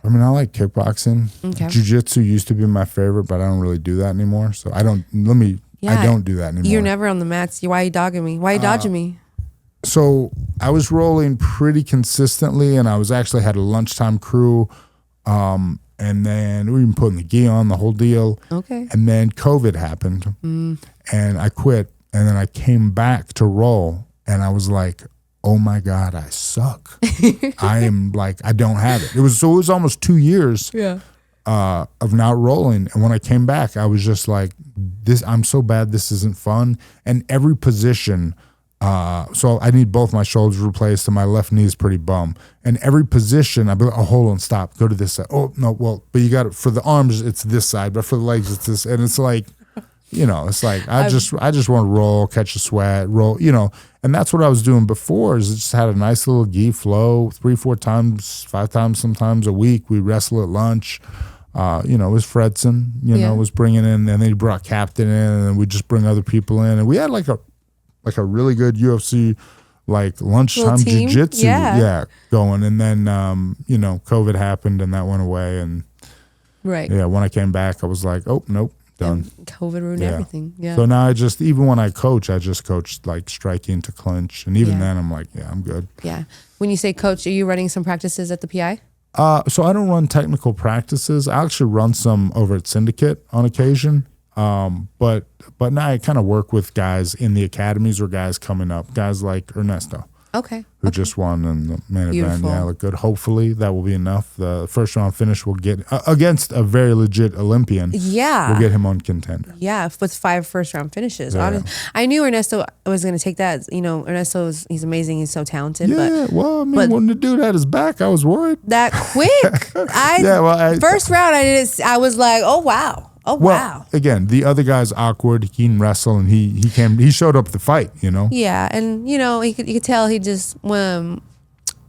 [SPEAKER 2] I mean, I like kickboxing.
[SPEAKER 1] Okay.
[SPEAKER 2] Jiu-jitsu used to be my favorite, but I don't really do that anymore. So I don't do that anymore.
[SPEAKER 1] You're never on the mats. Why are you dogging me? Why are you dodging me?
[SPEAKER 2] So I was rolling pretty consistently, and I was actually had a lunchtime crew. And then we were putting the gi on, the whole deal. Okay. And then COVID happened, and I quit. And then I came back to roll, and I was like, oh my God, I suck. I am like, I don't have it. It was almost 2 years of not rolling. And when I came back, I was just like, I'm so bad, this isn't fun. And every position, so I need both my shoulders replaced, and my left knee is pretty bum. And every position, I'd be like, oh, hold on, stop, go to this side. Oh, no, well, but you got it, for the arms, it's this side, but for the legs, it's this. And it's like, it's like, I just want to roll, catch a sweat, roll, and that's what I was doing before, is it just had a nice little gi flow 3-4 times, 5 times, sometimes a week. We wrestle at lunch. It was Fredson, was bringing in, and then he brought Captain in, and then we just bring other people in. And we had like a really good UFC, like lunchtime jiu-jitsu going. And then, COVID happened and that went away. And when I came back, I was like, oh, nope, done.
[SPEAKER 1] COVID ruined everything. Yeah.
[SPEAKER 2] So now even when I coach, I just coach like striking to clinch. And even then I'm like, I'm good. Yeah.
[SPEAKER 1] When you say coach, are you running some practices at the PI?
[SPEAKER 2] So I don't run technical practices. I actually run some over at Syndicate on occasion. But now I kind of work with guys in the academies or guys coming up, guys like Ernesto. Who just won in the main event. Yeah, look good. Hopefully that will be enough. The first round finish will get against a very legit Olympian. Yeah, we'll get him on Contender.
[SPEAKER 1] Yeah, with 5 first round finishes. Yeah. I knew Ernesto was going to take that. He's amazing. He's so talented.
[SPEAKER 2] Yeah, when the dude had his back, I was worried.
[SPEAKER 1] That quick. First round, I was like, oh wow. Oh, wow.
[SPEAKER 2] Again, the other guy's awkward. He can wrestle, and he showed up the fight,
[SPEAKER 1] Yeah, and, you could tell he just, when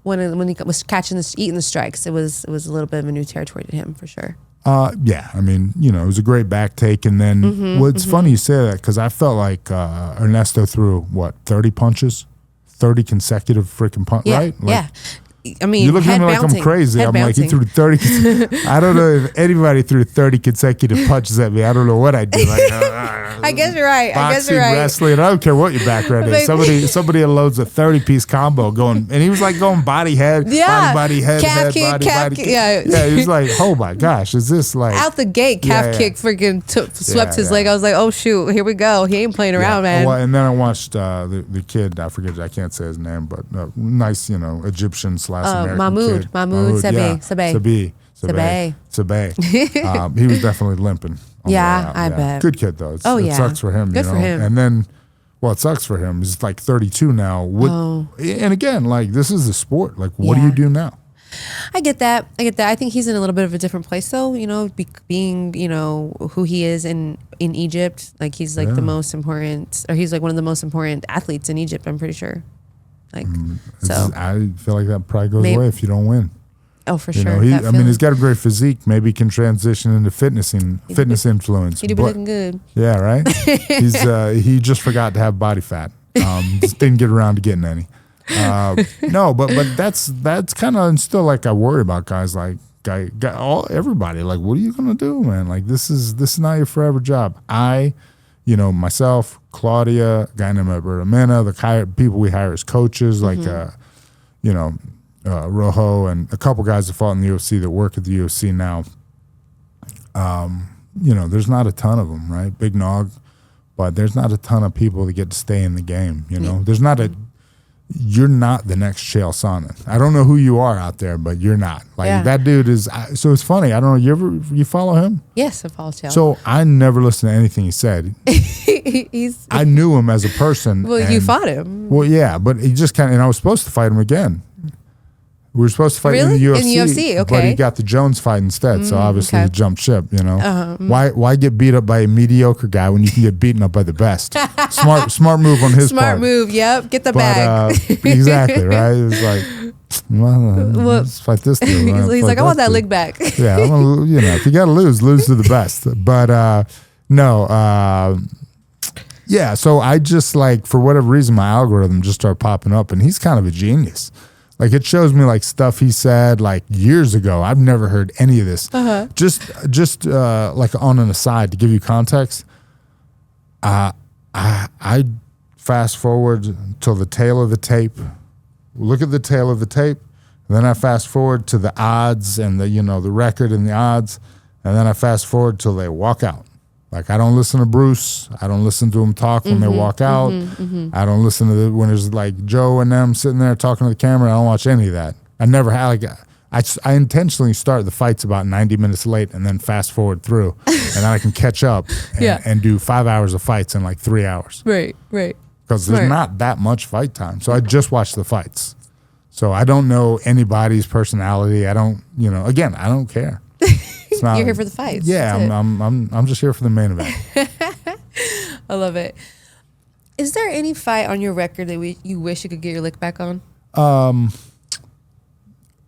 [SPEAKER 1] he was eating the strikes, it was a little bit of a new territory to him, for sure.
[SPEAKER 2] Yeah, I mean, it was a great back take. And then, it's funny you say that, because I felt like Ernesto threw, 30 punches? 30 consecutive freaking punches, right?
[SPEAKER 1] Yeah. I mean,
[SPEAKER 2] you look at me like I'm crazy. I'm like, he threw 30. I don't know if anybody threw 30 consecutive punches at me. I don't know what I do. Like,
[SPEAKER 1] I guess you're right.
[SPEAKER 2] Boxing, wrestling. I don't care what your background is. Somebody unloads a 30-piece combo going, and he was like going body head, body head,
[SPEAKER 1] calf kick,
[SPEAKER 2] body,
[SPEAKER 1] calf
[SPEAKER 2] body
[SPEAKER 1] kick.
[SPEAKER 2] Kick. Yeah, he was like, oh my gosh, is this like
[SPEAKER 1] out the gate? Calf kick, freaking swept his leg. I was like, oh shoot, here we go. He ain't playing around, man.
[SPEAKER 2] Well, and then I watched the kid. I forget. I can't say his name, but nice, Egyptian / American
[SPEAKER 1] Mahmoud
[SPEAKER 2] Sabeh. He was definitely limping.
[SPEAKER 1] I bet.
[SPEAKER 2] Good kid though. It sucks for him.
[SPEAKER 1] Good for him.
[SPEAKER 2] And then, it sucks for him. He's like 32 now. And again, like this is the sport. Like, what do you do now?
[SPEAKER 1] I get that. I think he's in a little bit of a different place, though. Being who he is in Egypt. Like he's like the most important, or he's like one of the most important athletes in Egypt. I'm pretty sure. Like
[SPEAKER 2] I feel like that probably goes away if you don't win.
[SPEAKER 1] Oh, for sure.
[SPEAKER 2] He's got a great physique. Maybe he can transition into fitness influence.
[SPEAKER 1] He'd be looking good.
[SPEAKER 2] Yeah, right. He just forgot to have body fat. Just didn't get around to getting any. No, but that's kind of still like I worry about guys like everybody. Like, what are you gonna do, man? Like this is not your forever job. Myself, Claudia, a guy named Roberto Mena, the people we hire as coaches, like Rojo, and a couple guys that fought in the UFC that work at the UFC now. There's not a ton of them, right? Big Nog, but there's not a ton of people that get to stay in the game. There's not you're not the next Chael Sonnen. I don't know who you are out there, but you're not. That dude is. So it's funny. I don't know. You follow him?
[SPEAKER 1] Yes, I follow Chael.
[SPEAKER 2] So I never listened to anything he said. I knew him as a person.
[SPEAKER 1] Well, you fought him.
[SPEAKER 2] Well, yeah, but he just and I was supposed to fight him again. We were supposed to fight in the UFC.
[SPEAKER 1] In the UFC, okay.
[SPEAKER 2] But he got the Jones fight instead, so obviously he jumped ship, Why get beat up by a mediocre guy when you can get beaten up by the best? Smart move on his part.
[SPEAKER 1] Smart move, yep. Get the bag.
[SPEAKER 2] Exactly, right? It was like, let's fight this dude.
[SPEAKER 1] He's like, I want that leg back.
[SPEAKER 2] Yeah, if you got to lose to the best. But yeah, so I just for whatever reason, my algorithm just started popping up, and he's kind of a genius. It shows me stuff he said years ago. I've never heard any of this. Just on an aside to give you context, I fast forward till the tail of the tape. Look at the tail of the tape, and then I fast forward to the odds and the record and the odds, and then I fast forward till they walk out. I don't listen to Bruce. I don't listen to them talk when they walk out. I don't listen to when there's Joe and them sitting there talking to the camera. I don't watch any of that. I never had I intentionally start the fights about 90 minutes late and then fast forward through, and then I can catch up and do 5 hours of fights in 3 hours.
[SPEAKER 1] Right.
[SPEAKER 2] Because there's not that much fight time. So I just watch the fights. So I don't know anybody's personality. I don't, again, I don't care.
[SPEAKER 1] You're here for the fights.
[SPEAKER 2] Yeah, I'm just here for the main event.
[SPEAKER 1] I love it. Is there any fight on your record that you wish you could get your lick back on?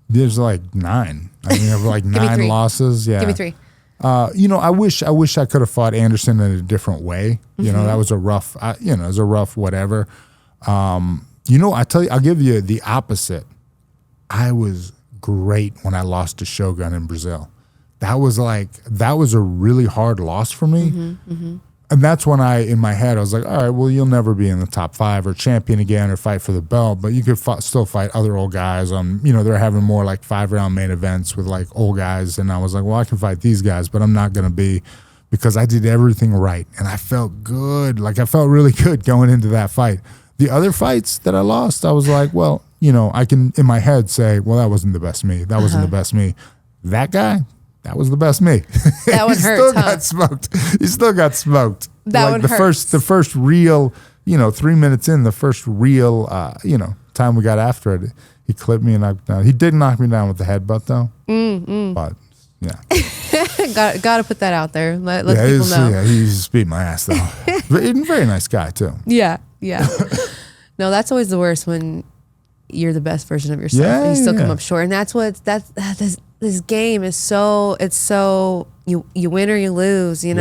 [SPEAKER 2] There's 9. I mean, I have 9 losses. Yeah,
[SPEAKER 1] give me 3.
[SPEAKER 2] I wish I could have fought Anderson in a different way. That was a rough. It was a rough whatever. I tell you, I'll give you the opposite. I was great when I lost to Shogun in Brazil. That was a really hard loss for me. And that's when in my head, I was like, all right, well, you'll never be in the top 5 or champion again or fight for the belt, but you could still fight other old guys on, they're having more 5-round main events with old guys. And I was like, well, I can fight these guys, but I'm not going to be, because I did everything right. And I felt good. I felt really good going into that fight. The other fights that I lost, I was like, well, I can in my head say, well, that wasn't the best me. That wasn't the best me. That guy, that was the best me.
[SPEAKER 1] That one hurts,
[SPEAKER 2] got smoked. He still got smoked.
[SPEAKER 1] That one hurts.
[SPEAKER 2] The first real, 3 minutes in, the first real, time we got after it, he clipped me and knocked me down. He did knock me down with the headbutt though. But yeah,
[SPEAKER 1] got to put that out there. Let people know.
[SPEAKER 2] Yeah, he just beat my ass though. Very nice guy too.
[SPEAKER 1] Yeah. No, that's always the worst when you're the best version of yourself and you still come up short. And that's this game is so you win or you lose, you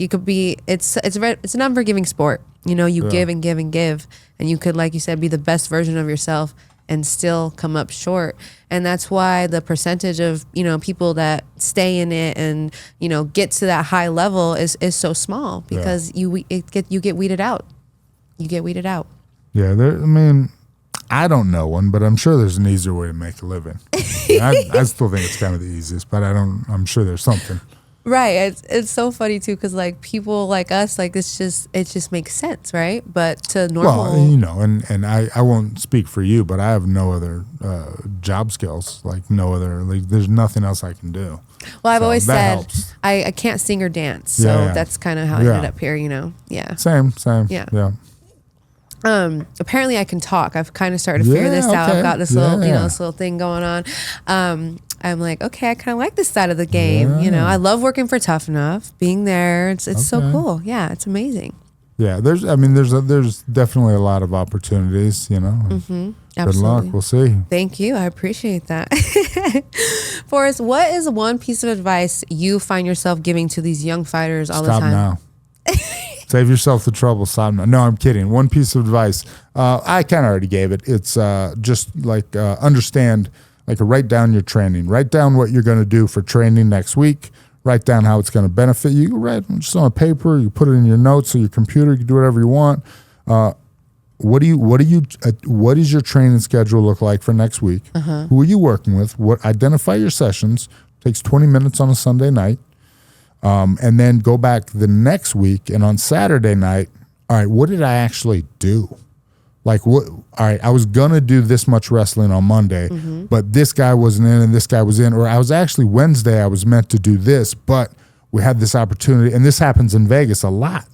[SPEAKER 1] could be, it's an unforgiving sport. You give and give and give, and you could, like you said, be the best version of yourself and still come up short. And that's why the percentage of, people that stay in it and, get to that high level is so small, because you get weeded out. You get weeded out.
[SPEAKER 2] Yeah. I don't know one, but I'm sure there's an easier way to make a living. I still think it's kind of the easiest, but I'm sure there's something.
[SPEAKER 1] Right. It's so funny too, because people like us, it just makes sense, right? But to normal,
[SPEAKER 2] and I won't speak for you, but I have no other job skills, no other. There's nothing else I can do.
[SPEAKER 1] Well, I've always said I can't sing or dance, so that's kind of how I ended up here. Yeah.
[SPEAKER 2] Same.
[SPEAKER 1] Yeah. Apparently I can talk. I've kind of started to figure this out. I've got this little, this little thing going on. I'm like, okay, I kind of like this side of the game. I love working for Tough Enough, being there. It's so cool. Yeah, it's amazing.
[SPEAKER 2] Yeah, there's definitely a lot of opportunities.
[SPEAKER 1] Absolutely.
[SPEAKER 2] Good luck. We'll see.
[SPEAKER 1] Thank you. I appreciate that. Forrest, what is one piece of advice you find yourself giving to these young fighters all the time?
[SPEAKER 2] Stop now. Save yourself the trouble. Stop now. No, I'm kidding. One piece of advice. I kind of already gave it. It's just understand, write down your training. Write down what you're going to do for training next week. Write down how it's going to benefit you. Write just on a paper. You put it in your notes or your computer. You can do whatever you want. what does your training schedule look like for next week? Who are you working with? Identify your sessions. Takes 20 minutes on a Sunday night. And then go back the next week, and on Saturday night, all right, what did I actually do? Like, what? All right, I was gonna do this much wrestling on Monday, but this guy wasn't in and this guy was in. Or I was actually Wednesday, I was meant to do this, but we had this opportunity, and this happens in Vegas a lot.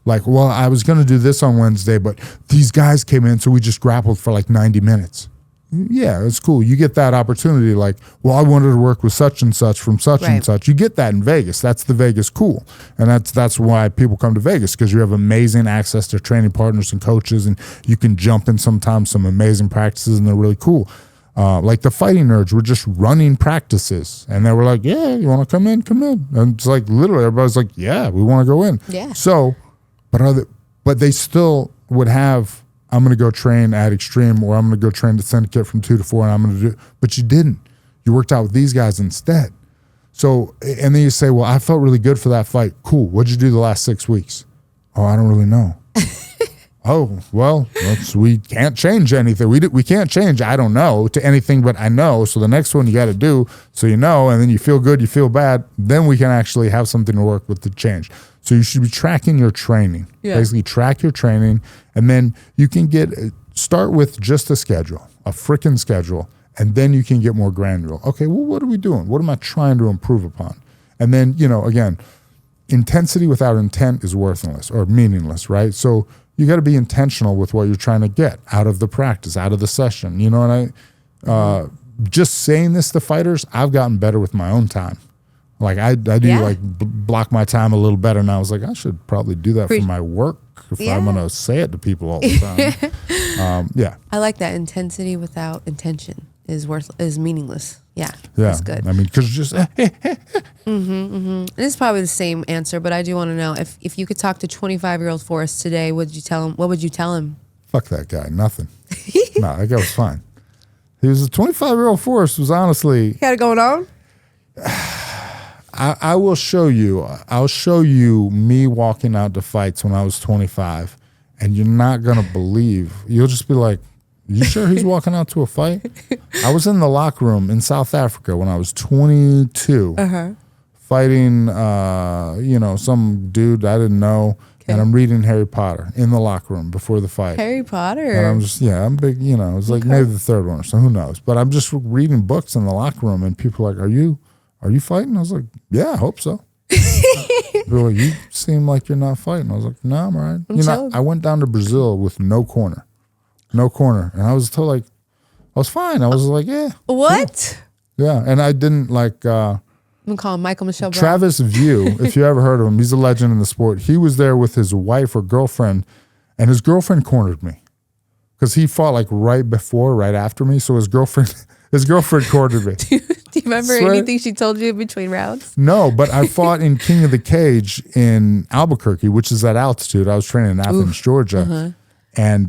[SPEAKER 2] Like, well, I was gonna do this on Wednesday, but these guys came in, so we just grappled for like 90 minutes. Yeah, it's cool. You get that opportunity, like, well, I wanted to work with such and such from such and such. You get that in Vegas. That's the Vegas cool. And that's why people come to Vegas, because you have amazing access to training partners and coaches, and you can jump in sometimes some amazing practices, and they're really cool. Like the Fighting Nerds were just running practices, and they were like, yeah, you want to come in? Come in. And it's like literally everybody's like, yeah, we want to go in.
[SPEAKER 1] Yeah.
[SPEAKER 2] So, but they still would have, I'm going to go train at Extreme, or I'm going to go train the Syndicate from 2 to 4, and I'm going to do, but you didn't. You worked out with these guys instead. So, and then you say, well, I felt really good for that fight. Cool. What'd you do the last 6 weeks? Oh, I don't really know. Oh, well, we can't change anything. We can't change, I don't know, to anything but I know. So the next one you got to do, so you know, and then you feel good, you feel bad. Then we can actually have something to work with to change. So you should be tracking your training. Yeah. Basically track your training, and then you can start with just a schedule, a freaking schedule, and then you can get more granular. Okay, well, what are we doing? What am I trying to improve upon? And then, again, intensity without intent is worthless or meaningless, right? So you got to be intentional with what you're trying to get out of the practice, out of the session. And just saying this to fighters, I've gotten better with my own time. Like I do block my time a little better now. I was like, I should probably do that for my work if I'm going to say it to people all the time.
[SPEAKER 1] I like that. Intensity without intention is meaningless. Yeah,
[SPEAKER 2] that's
[SPEAKER 1] good.
[SPEAKER 2] I mean, because just
[SPEAKER 1] It's probably the same answer, but I do want to know if you could talk to 25-year-old Forrest today, what would you tell him? What would you tell him?
[SPEAKER 2] Fuck that guy. Nothing. No, that guy was fine. He was a 25-year-old Forrest. Was honestly
[SPEAKER 1] got it going on.
[SPEAKER 2] I will show you. I'll show you me walking out to fights when I was 25, and you're not gonna believe. You'll just be like, "You sure he's walking out to a fight?" I was in the locker room in South Africa when I was 22, fighting, some dude I didn't know, and I'm reading Harry Potter in the locker room before the fight.
[SPEAKER 1] Harry Potter.
[SPEAKER 2] And I'm just, I'm big. It's like maybe the third one or so. Who knows? But I'm just reading books in the locker room, and people are like, Are you fighting? I was like, yeah, I hope so. They're like, you seem like you're not fighting. I was like, no, I'm all right. I went down to Brazil with no corner. And I was told, like, I was fine. I was like, yeah.
[SPEAKER 1] What?
[SPEAKER 2] Cool. Yeah, and I didn't like.
[SPEAKER 1] I'm going to call him Michael Michelle Brown.
[SPEAKER 2] Travis View, if you ever heard of him, he's a legend in the sport. He was there with his wife or girlfriend, and his girlfriend cornered me. Because he fought like right after me. So his girlfriend cornered me.
[SPEAKER 1] Do you remember anything she told you in between rounds?
[SPEAKER 2] No, but I fought in King of the Cage in Albuquerque, which is at altitude. I was training in Athens, Georgia. And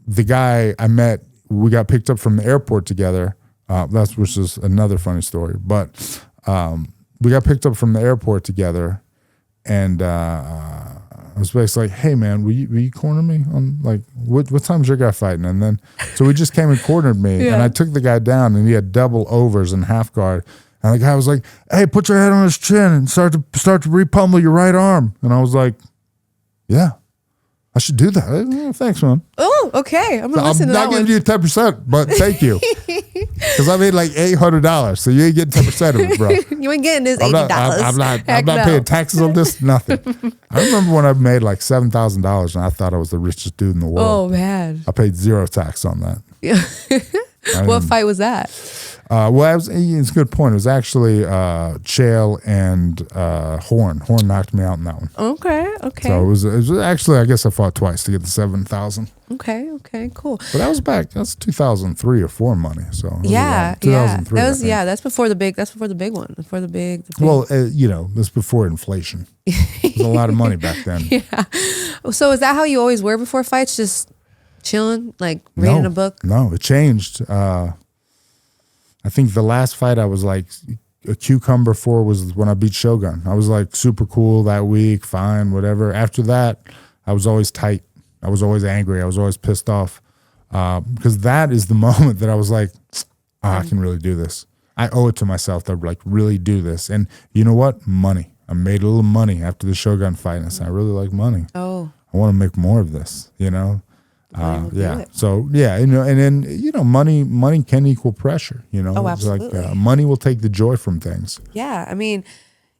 [SPEAKER 2] the guy I met, we got picked up from the airport together. Which is another funny story. But we got picked up from the airport together. And I was basically like, hey, man, will you corner me? On like, what time's your guy fighting? And then, so he just came and cornered me, and I took the guy down, and he had double overs and half guard. And the guy was like, hey, put your head on his chin and start to re-pummel your right arm. And I was like, yeah, I should do that. Thanks, man.
[SPEAKER 1] Oh, okay. I'm going to listen to that one.
[SPEAKER 2] I'm not giving you 10%, but thank you. Because I made like $800, so you ain't getting 10% of it, bro.
[SPEAKER 1] You ain't getting this $80.
[SPEAKER 2] I'm not paying taxes on this, nothing. I remember when I made like $7,000 and I thought I was the richest dude in the world.
[SPEAKER 1] Oh, man.
[SPEAKER 2] I paid zero tax on that.
[SPEAKER 1] What fight was that?
[SPEAKER 2] It's a good point. It was actually Chael and Horn. Horn knocked me out in that one.
[SPEAKER 1] Okay.
[SPEAKER 2] So it was actually, I guess I fought twice to get the 7,000.
[SPEAKER 1] Okay, cool.
[SPEAKER 2] But that's 2003 or 4 money. So
[SPEAKER 1] 2003. That's before the big. That's before the big one. Before the big.
[SPEAKER 2] Well, that's before inflation. There's a lot of money back then.
[SPEAKER 1] Yeah. So is that how you always were before fights? Just chilling, like reading a book?
[SPEAKER 2] No, it changed. I think the last fight I was like a cucumber for was when I beat Shogun. I was like super cool that week, fine, whatever. After that, I was always tight. I was always angry. I was always pissed off because that is the moment that I was like, I can really do this. I owe it to myself to like really do this. And you know what? Money. I made a little money after the Shogun fight. And I said, I really like money.
[SPEAKER 1] Oh,
[SPEAKER 2] I want to make more of this, you know?
[SPEAKER 1] Yeah.
[SPEAKER 2] So yeah, you know, and then, you know, money can equal pressure, you know?
[SPEAKER 1] Oh,
[SPEAKER 2] It's like
[SPEAKER 1] absolutely.
[SPEAKER 2] money will take the joy from things.
[SPEAKER 1] Yeah. I mean,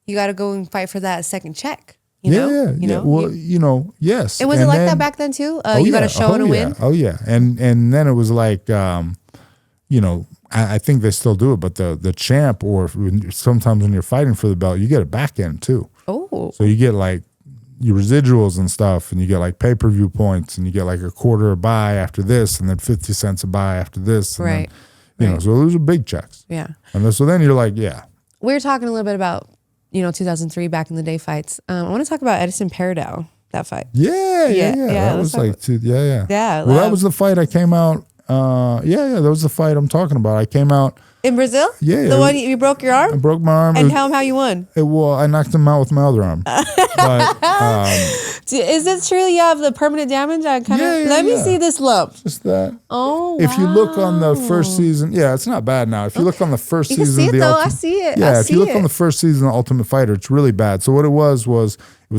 [SPEAKER 1] you got to go and fight for that second check. You know?
[SPEAKER 2] Yeah. Well, you know, yes.
[SPEAKER 1] And was it like that back then too? You got a show and a win?
[SPEAKER 2] Oh yeah. And then it was like, you know, I think they still do it, but the champ, or sometimes when you're fighting for the belt, you get a back end too.
[SPEAKER 1] Oh.
[SPEAKER 2] So you get like your residuals and stuff, and you get like pay-per-view points, and you get like a quarter a buy after this, and then 50 cents a buy after this. And
[SPEAKER 1] Right.
[SPEAKER 2] Then, you know, so those are big checks.
[SPEAKER 1] Yeah.
[SPEAKER 2] And so then you're like, yeah.
[SPEAKER 1] We were talking a little bit about, 2003 back in the day fights. I want to talk about Edison Paradow, that fight.
[SPEAKER 2] Yeah. That was like,
[SPEAKER 1] Yeah.
[SPEAKER 2] Well, that was the fight I came out. That was the fight I'm talking about. I came out
[SPEAKER 1] in Brazil.
[SPEAKER 2] Yeah,
[SPEAKER 1] the one you broke your
[SPEAKER 2] I
[SPEAKER 1] arm.
[SPEAKER 2] broke my arm.
[SPEAKER 1] And tell him how you won.
[SPEAKER 2] Well, I knocked him out with my other arm. But
[SPEAKER 1] is it true you have the permanent damage? I kind of let me see this lump.
[SPEAKER 2] Just that.
[SPEAKER 1] Oh,
[SPEAKER 2] if you look on the first season, it's not bad now. If you look on the first
[SPEAKER 1] you can
[SPEAKER 2] season,
[SPEAKER 1] see it
[SPEAKER 2] of the
[SPEAKER 1] though. I see it.
[SPEAKER 2] Yeah,
[SPEAKER 1] I
[SPEAKER 2] if you look on the first season of Ultimate Fighter, it's really bad. So what it was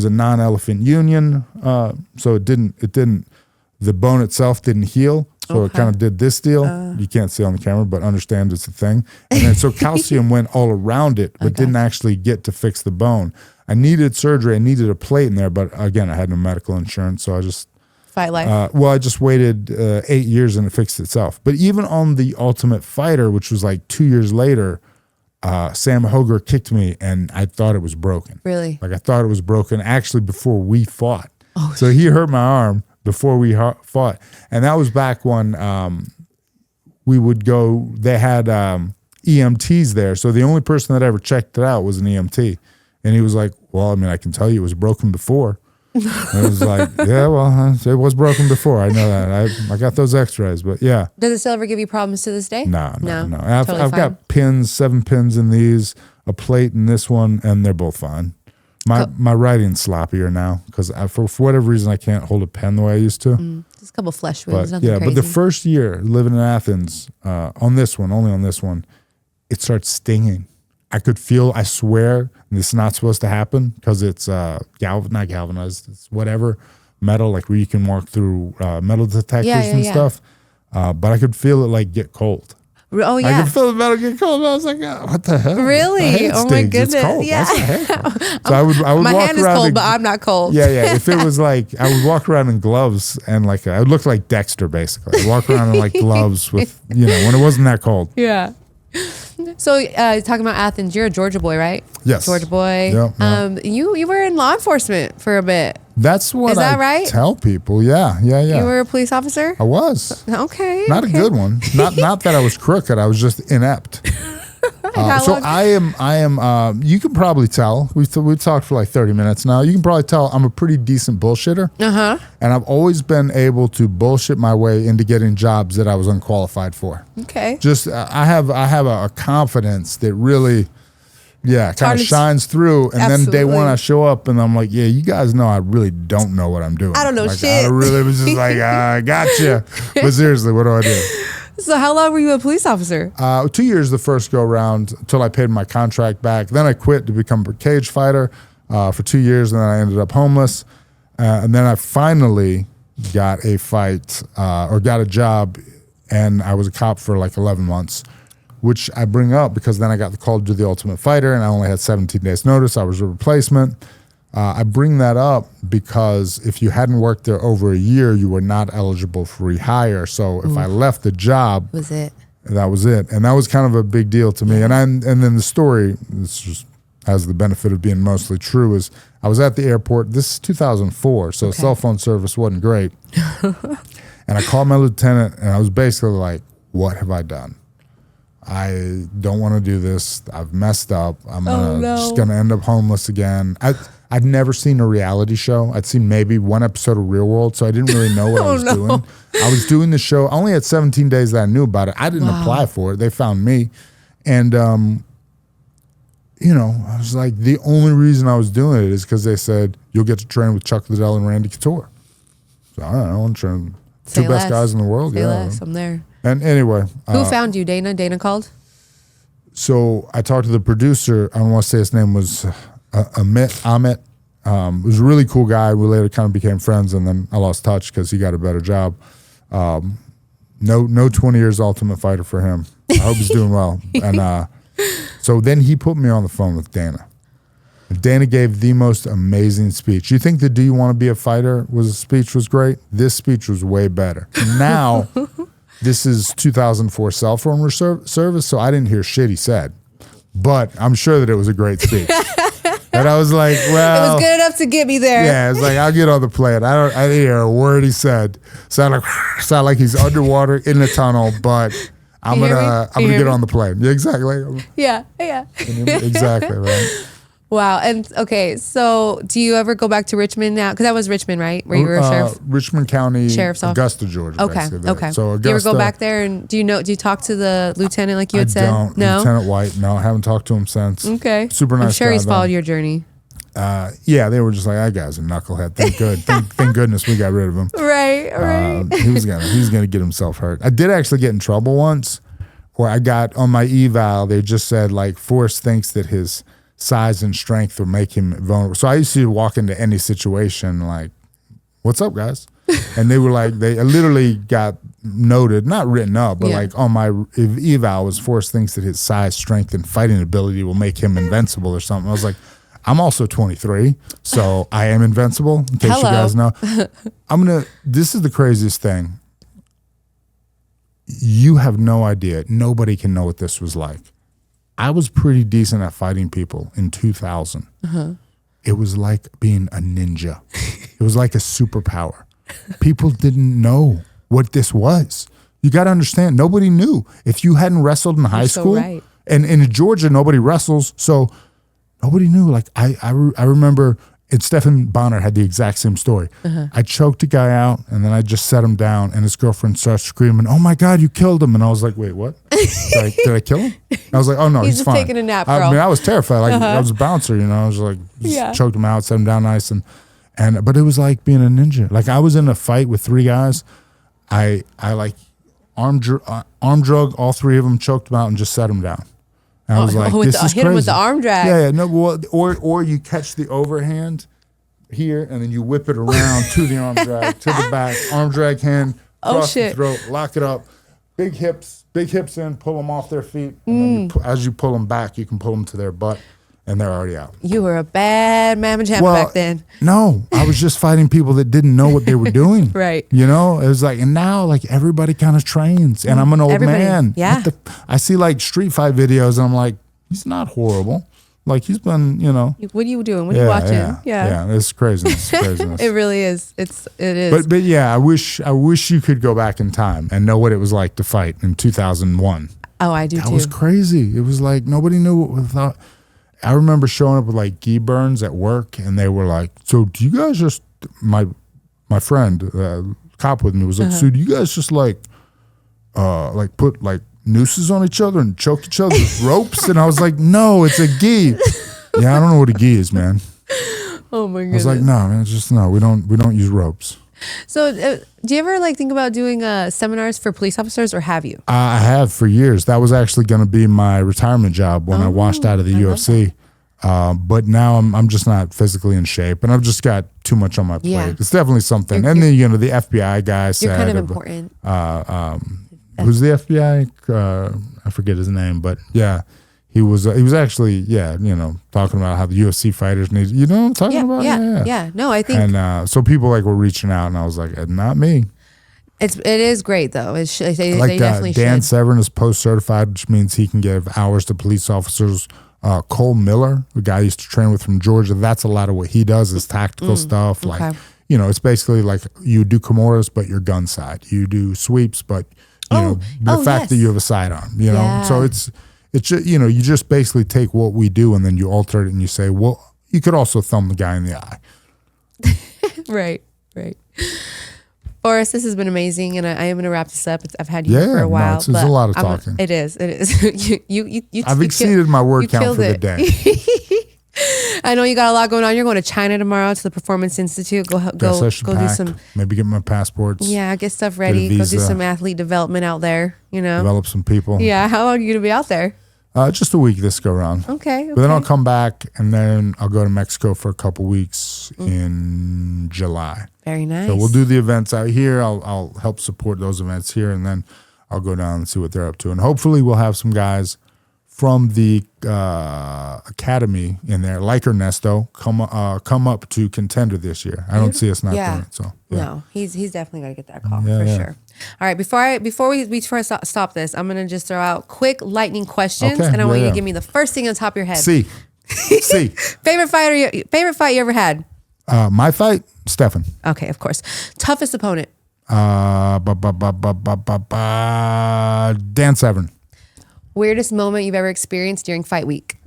[SPEAKER 2] a non-elephant union. So it didn't. The bone itself didn't heal. So it kind of did this deal. You can't see on the camera, but understand it's a thing. And then so calcium went all around it, but didn't actually get to fix the bone. I needed surgery. I needed a plate in there, but again, I had no medical insurance, so I just
[SPEAKER 1] fight life.
[SPEAKER 2] I just waited 8 years and it fixed itself. But even on the Ultimate Fighter, which was like 2 years later, Sam Hoger kicked me, and I thought it was broken.
[SPEAKER 1] Really?
[SPEAKER 2] Like I thought it was broken actually before we fought. So he hurt my arm before we fought. And that was back when we would go, they had EMTs there. So the only person that ever checked it out was an EMT. And he was like, well, I mean, I can tell you it was broken before. And it was like, yeah, well, it was broken before. I know that. I got those x-rays, but yeah.
[SPEAKER 1] Does it still ever give you problems to this day?
[SPEAKER 2] No.
[SPEAKER 1] Totally
[SPEAKER 2] I've got pins, 7 pins in these, a plate in this one, and they're both fine. My writing's sloppier now because for whatever reason I can't hold a pen the way I used to.
[SPEAKER 1] Just a couple flesh wounds.
[SPEAKER 2] But
[SPEAKER 1] Nothing crazy.
[SPEAKER 2] but the first year living in Athens, only on this one, it starts stinging. I could feel. I swear this is not supposed to happen because it's not galvanized. It's whatever metal, like where you can walk through metal detectors and stuff. But I could feel it like get cold.
[SPEAKER 1] Oh yeah,
[SPEAKER 2] I could feel the metal get cold. I was like, oh, what the hell?
[SPEAKER 1] Really? Oh my goodness!
[SPEAKER 2] It's cold.
[SPEAKER 1] Yeah.
[SPEAKER 2] So I would
[SPEAKER 1] my
[SPEAKER 2] walk
[SPEAKER 1] hand is
[SPEAKER 2] around
[SPEAKER 1] cold, but I'm not cold.
[SPEAKER 2] Yeah. If it was like, I would walk around in gloves and like I would look like Dexter basically. I'd walk around in like gloves with when it wasn't that cold.
[SPEAKER 1] Yeah. So talking about Athens, you're a Georgia boy, right?
[SPEAKER 2] Yes.
[SPEAKER 1] Georgia boy.
[SPEAKER 2] Yeah.
[SPEAKER 1] You were in law enforcement for a bit.
[SPEAKER 2] That's what
[SPEAKER 1] Is that
[SPEAKER 2] I
[SPEAKER 1] right?
[SPEAKER 2] tell people. Yeah.
[SPEAKER 1] You were a police officer?
[SPEAKER 2] I was.
[SPEAKER 1] Okay.
[SPEAKER 2] Not a good one. Not that I was crooked. I was just inept. So I am. You can probably tell. We've talked for like 30 minutes now. You can probably tell I'm a pretty decent bullshitter. And I've always been able to bullshit my way into getting jobs that I was unqualified for.
[SPEAKER 1] Okay.
[SPEAKER 2] Just I have a confidence that really, kind of shines through. And then day one I show up and I'm like, yeah, you guys know I really don't know what I'm doing.
[SPEAKER 1] I don't know
[SPEAKER 2] like,
[SPEAKER 1] shit.
[SPEAKER 2] I really was just like, I gotcha. But seriously, what do I do?
[SPEAKER 1] So how long were you a police officer?
[SPEAKER 2] 2 years the first go round until I paid my contract back. Then I quit to become a cage fighter for 2 years, and then I ended up homeless. And then I finally got a fight or got a job, and I was a cop for like 11 months, which I bring up because then I got the call to do the Ultimate Fighter, and I only had 17 days notice. I was a replacement. I bring that up because if you hadn't worked there over a year, you were not eligible for rehire. So if I left the job, that was it. And that was kind of a big deal to me. And then the story, this just has the benefit of being mostly true, is I was at the airport. This is 2004, so cell phone service wasn't great. And I called my lieutenant, and I was basically like, what have I done? I don't want to do this. I've messed up. I'm just going to end up homeless again. I'd never seen a reality show. I'd seen maybe one episode of Real World, so I didn't really know what I was doing. I was doing the show. I only had 17 days that I knew about it. I didn't apply for it. They found me. And, I was like, the only reason I was doing it is because they said, you'll get to train with Chuck Liddell and Randy Couture. So I don't know. I'm trying
[SPEAKER 1] Say
[SPEAKER 2] two best
[SPEAKER 1] less.
[SPEAKER 2] guys in the world.
[SPEAKER 1] Say
[SPEAKER 2] Yeah.
[SPEAKER 1] less. I'm there.
[SPEAKER 2] And anyway,
[SPEAKER 1] Who found you? Dana? Dana called?
[SPEAKER 2] so I talked to the producer. I don't want to say his name was Amit. He was a really cool guy. We later kind of became friends, and then I lost touch because he got a better job. No 20 years Ultimate Fighter for him. I hope he's doing well. And so then he put me on the phone with Dana. Dana gave the most amazing speech. You think the "Do You Want to Be a Fighter" speech was great? This speech was way better. Now, this is 2004 cell phone service, so I didn't hear shit he said. But I'm sure that it was a great speech. And I was like, well,
[SPEAKER 1] It was good enough to get me there.
[SPEAKER 2] yeah, it's like, I'll get on the plane. I didn't hear a word he said. Sound like he's underwater in the tunnel, but I'm gonna get on the plane. Yeah, exactly.
[SPEAKER 1] Yeah.
[SPEAKER 2] Exactly, right.
[SPEAKER 1] Wow. And okay, so do you ever go back to Richmond now? Because that was Richmond, right? Where you were a sheriff?
[SPEAKER 2] Richmond County,
[SPEAKER 1] Sheriff's office.
[SPEAKER 2] Augusta, Georgia.
[SPEAKER 1] Okay.
[SPEAKER 2] Basically.
[SPEAKER 1] Okay.
[SPEAKER 2] So Augusta,
[SPEAKER 1] do you ever go back there and do you talk to the lieutenant like you had said?
[SPEAKER 2] Don't.
[SPEAKER 1] No.
[SPEAKER 2] Lieutenant White. No, I haven't talked to him since.
[SPEAKER 1] Okay.
[SPEAKER 2] Super nice.
[SPEAKER 1] I'm sure
[SPEAKER 2] guy,
[SPEAKER 1] he's
[SPEAKER 2] though.
[SPEAKER 1] followed your journey.
[SPEAKER 2] Yeah, they were just like, that guy's a knucklehead. Thank thank goodness we got rid of him.
[SPEAKER 1] Right.
[SPEAKER 2] He was gonna get himself hurt. I did actually get in trouble once, where I got on my eval. They just said like Forrest thinks that his size and strength will make him vulnerable. So I used to walk into any situation like, "What's up, guys?" And they were like, they literally got noted, not written up, but like on my eval was Forrest thinks that his size, strength, and fighting ability will make him invincible or something. I was like, I'm also 23, so I am invincible, in case you guys know. This is the craziest thing. You have no idea. Nobody can know what this was like. I was pretty decent at fighting people in 2000. It was like being a ninja. It was like a superpower. People didn't know what this was. You got to understand, nobody knew. If you hadn't wrestled in high school,
[SPEAKER 1] right.
[SPEAKER 2] and in Georgia, nobody wrestles, so nobody knew. Like I remember, Stephan Bonnar had the exact same story. I choked a guy out, and then I just set him down, and his girlfriend starts screaming, "Oh my God, you killed him!" And I was like, "Wait, what? Did I kill him?" I was like, "Oh no, he's
[SPEAKER 1] just
[SPEAKER 2] fine."
[SPEAKER 1] taking a nap,
[SPEAKER 2] I
[SPEAKER 1] bro.
[SPEAKER 2] mean, I was terrified. Like I was a bouncer, I was like, choked him out, set him down nice, but it was like being a ninja. Like I was in a fight with 3 guys. I like arm drug all 3 of them, choked them out, and just set them down. And I was like, "This is crazy."
[SPEAKER 1] Hit him with the arm drag.
[SPEAKER 2] Yeah. No. Well, or you catch the overhand here, and then you whip it around to the arm drag, to the back, arm drag hand, cross the throat, lock it up, big hips in, pull them off their feet, and then as you pull them back, you can pull them to their butt, and they're already out.
[SPEAKER 1] You were a bad mamma jam back then.
[SPEAKER 2] No, I was just fighting people that didn't know what they were doing.
[SPEAKER 1] Right.
[SPEAKER 2] It was like, and now like everybody kind of trains, and I'm an old man.
[SPEAKER 1] Yeah.
[SPEAKER 2] I see like street fight videos, and I'm like, he's not horrible. Like he's been,
[SPEAKER 1] What are you doing? What are you watching?
[SPEAKER 2] Yeah. It's craziness.
[SPEAKER 1] It really is. It is.
[SPEAKER 2] But yeah, I wish you could go back in time and know what it was like to fight in 2001.
[SPEAKER 1] Oh, I do too.
[SPEAKER 2] That was crazy. It was like nobody knew what without. I remember showing up with like gi burns at work, and they were like, "So do you guys just my friend, cop with me was like, so do you guys just like put like nooses on each other and choke each other with ropes?" And I was like, "No, it's a gi." Yeah, I don't know what a gi is, man.
[SPEAKER 1] Oh my
[SPEAKER 2] I
[SPEAKER 1] goodness.
[SPEAKER 2] was like, "No, man, we don't use ropes."
[SPEAKER 1] So, do you ever like think about doing seminars for police officers, or have you?
[SPEAKER 2] I have for years. That was actually going to be my retirement job when I washed out of the UFC. But now I'm just not physically in shape, and I've just got too much on my plate.
[SPEAKER 1] Yeah.
[SPEAKER 2] It's definitely something. And then the FBI guy said,
[SPEAKER 1] You're kind of important.
[SPEAKER 2] Who's the FBI? I forget his name, but yeah, he was actually talking about how the UFC fighters need. You know what I'm talking about?
[SPEAKER 1] Yeah. No, I think.
[SPEAKER 2] And so people like were reaching out, and I was like, not me.
[SPEAKER 1] It is great though. They
[SPEAKER 2] Like
[SPEAKER 1] definitely
[SPEAKER 2] Dan
[SPEAKER 1] should.
[SPEAKER 2] Severn is post certified, which means he can give hours to police officers. Cole Miller, the guy I used to train with from Georgia, that's a lot of what he does is tactical stuff.
[SPEAKER 1] Okay.
[SPEAKER 2] Like, it's basically like you do Kimuras, but you're gun side. You do sweeps, but the fact that you have a sidearm. So it's just, you just basically take what we do and then you alter it and you say, well, you could also thumb the guy in the eye.
[SPEAKER 1] Right. Forrest, this has been amazing, and I am going to wrap this up. I've had you for a while.
[SPEAKER 2] It's a lot of talking.
[SPEAKER 1] It is. you
[SPEAKER 2] I've exceeded my word count for the day.
[SPEAKER 1] I know you got a lot going on. You're going to China tomorrow to the Performance Institute. Go do some.
[SPEAKER 2] Maybe get my passports.
[SPEAKER 1] Yeah, get stuff ready. Go do some athlete development out there.
[SPEAKER 2] Develop some people.
[SPEAKER 1] Yeah, how long are you gonna be out there?
[SPEAKER 2] Just a week this go around.
[SPEAKER 1] Okay.
[SPEAKER 2] But then I'll come back and then I'll go to Mexico for a couple weeks in July.
[SPEAKER 1] Very nice.
[SPEAKER 2] So we'll do the events out here. I'll help support those events here, and then I'll go down and see what they're up to. And hopefully we'll have some guys from the academy in there, like Ernesto, come up to contender this year. I don't see us not doing it. So
[SPEAKER 1] no, he's definitely got to get that call for sure. All right, before we stop this, I'm gonna just throw out quick lightning questions, and I want you to give me the first thing on the top of your head.
[SPEAKER 2] C.
[SPEAKER 1] Favorite fight you ever had?
[SPEAKER 2] My fight, Stephan.
[SPEAKER 1] Okay, of course. Toughest opponent.
[SPEAKER 2] Dan Severn.
[SPEAKER 1] Weirdest moment you've ever experienced during fight week?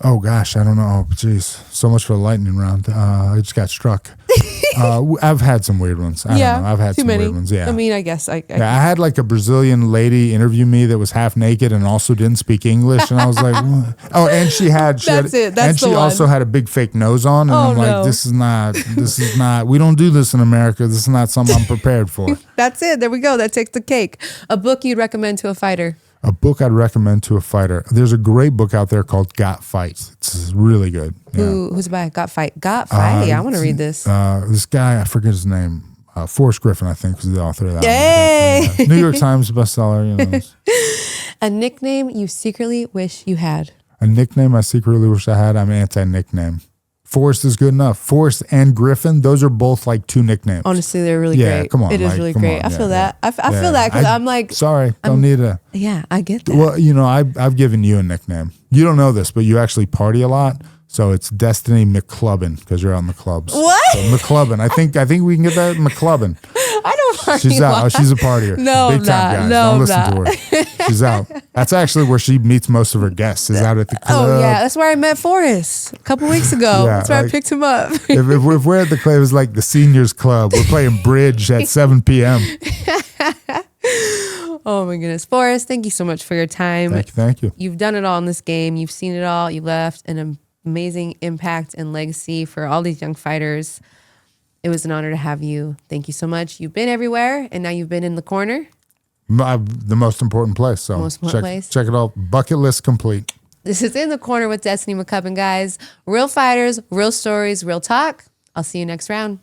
[SPEAKER 2] Oh gosh, I don't know. Oh, geez, so much for the lightning round. I just got struck. I've had some weird ones. I don't know. I've had some weird ones. Yeah.
[SPEAKER 1] I mean, I guess I
[SPEAKER 2] had like a Brazilian lady interview me that was half naked and also didn't speak English, and I was like, what? Oh, and she also had a big fake nose on, and I'm like, this is not. We don't do this in America. This is not something I'm prepared for.
[SPEAKER 1] That's it. There we go. That takes the cake. A book you'd recommend to a fighter?
[SPEAKER 2] A book I'd recommend to a fighter. There's a great book out there called Got Fight. It's really good.
[SPEAKER 1] Who's by Got Fight? Got Fight. I want to read this.
[SPEAKER 2] This guy, I forget his name. Forrest Griffin, I think, was the author of that.
[SPEAKER 1] Yay!
[SPEAKER 2] New York Times bestseller.
[SPEAKER 1] A nickname you secretly wish you had.
[SPEAKER 2] A nickname I secretly wish I had. I'm anti-nickname. Forrest is good enough. Forrest and Griffin, those are both like two nicknames.
[SPEAKER 1] Honestly, they're really great.
[SPEAKER 2] Yeah, come on.
[SPEAKER 1] It is really great. I feel that. I feel that because I'm like...
[SPEAKER 2] Sorry, don't need a...
[SPEAKER 1] Yeah, I get that.
[SPEAKER 2] Well, I've given you a nickname. You don't know this, but you actually party a lot. So it's Destiny McCubbin because you're out in the clubs.
[SPEAKER 1] What?
[SPEAKER 2] So McCubbin. I think we can get that McCubbin.
[SPEAKER 1] I don't party.
[SPEAKER 2] She's out. Oh, she's a partier.
[SPEAKER 1] No,
[SPEAKER 2] big time, guys.
[SPEAKER 1] No,
[SPEAKER 2] don't listen to her. She's out. That's actually where she meets most of her guests. Is out at the club.
[SPEAKER 1] Oh yeah, that's where I met Forrest a couple weeks ago. That's where I picked him up.
[SPEAKER 2] if we're at the club, it was like the seniors club. We're playing bridge at 7 p.m.
[SPEAKER 1] Oh my goodness, Forrest! Thank you so much for your time.
[SPEAKER 2] Thank you.
[SPEAKER 1] You've done it all in this game. You've seen it all. You left an amazing impact and legacy for all these young fighters. It was an honor to have you. Thank you so much. You've been everywhere, and now you've been in the corner.
[SPEAKER 2] The most important place. So check it out. Bucket list complete.
[SPEAKER 1] This is In the Corner with Destiny McCubbin, guys. Real fighters, real stories, real talk. I'll see you next round.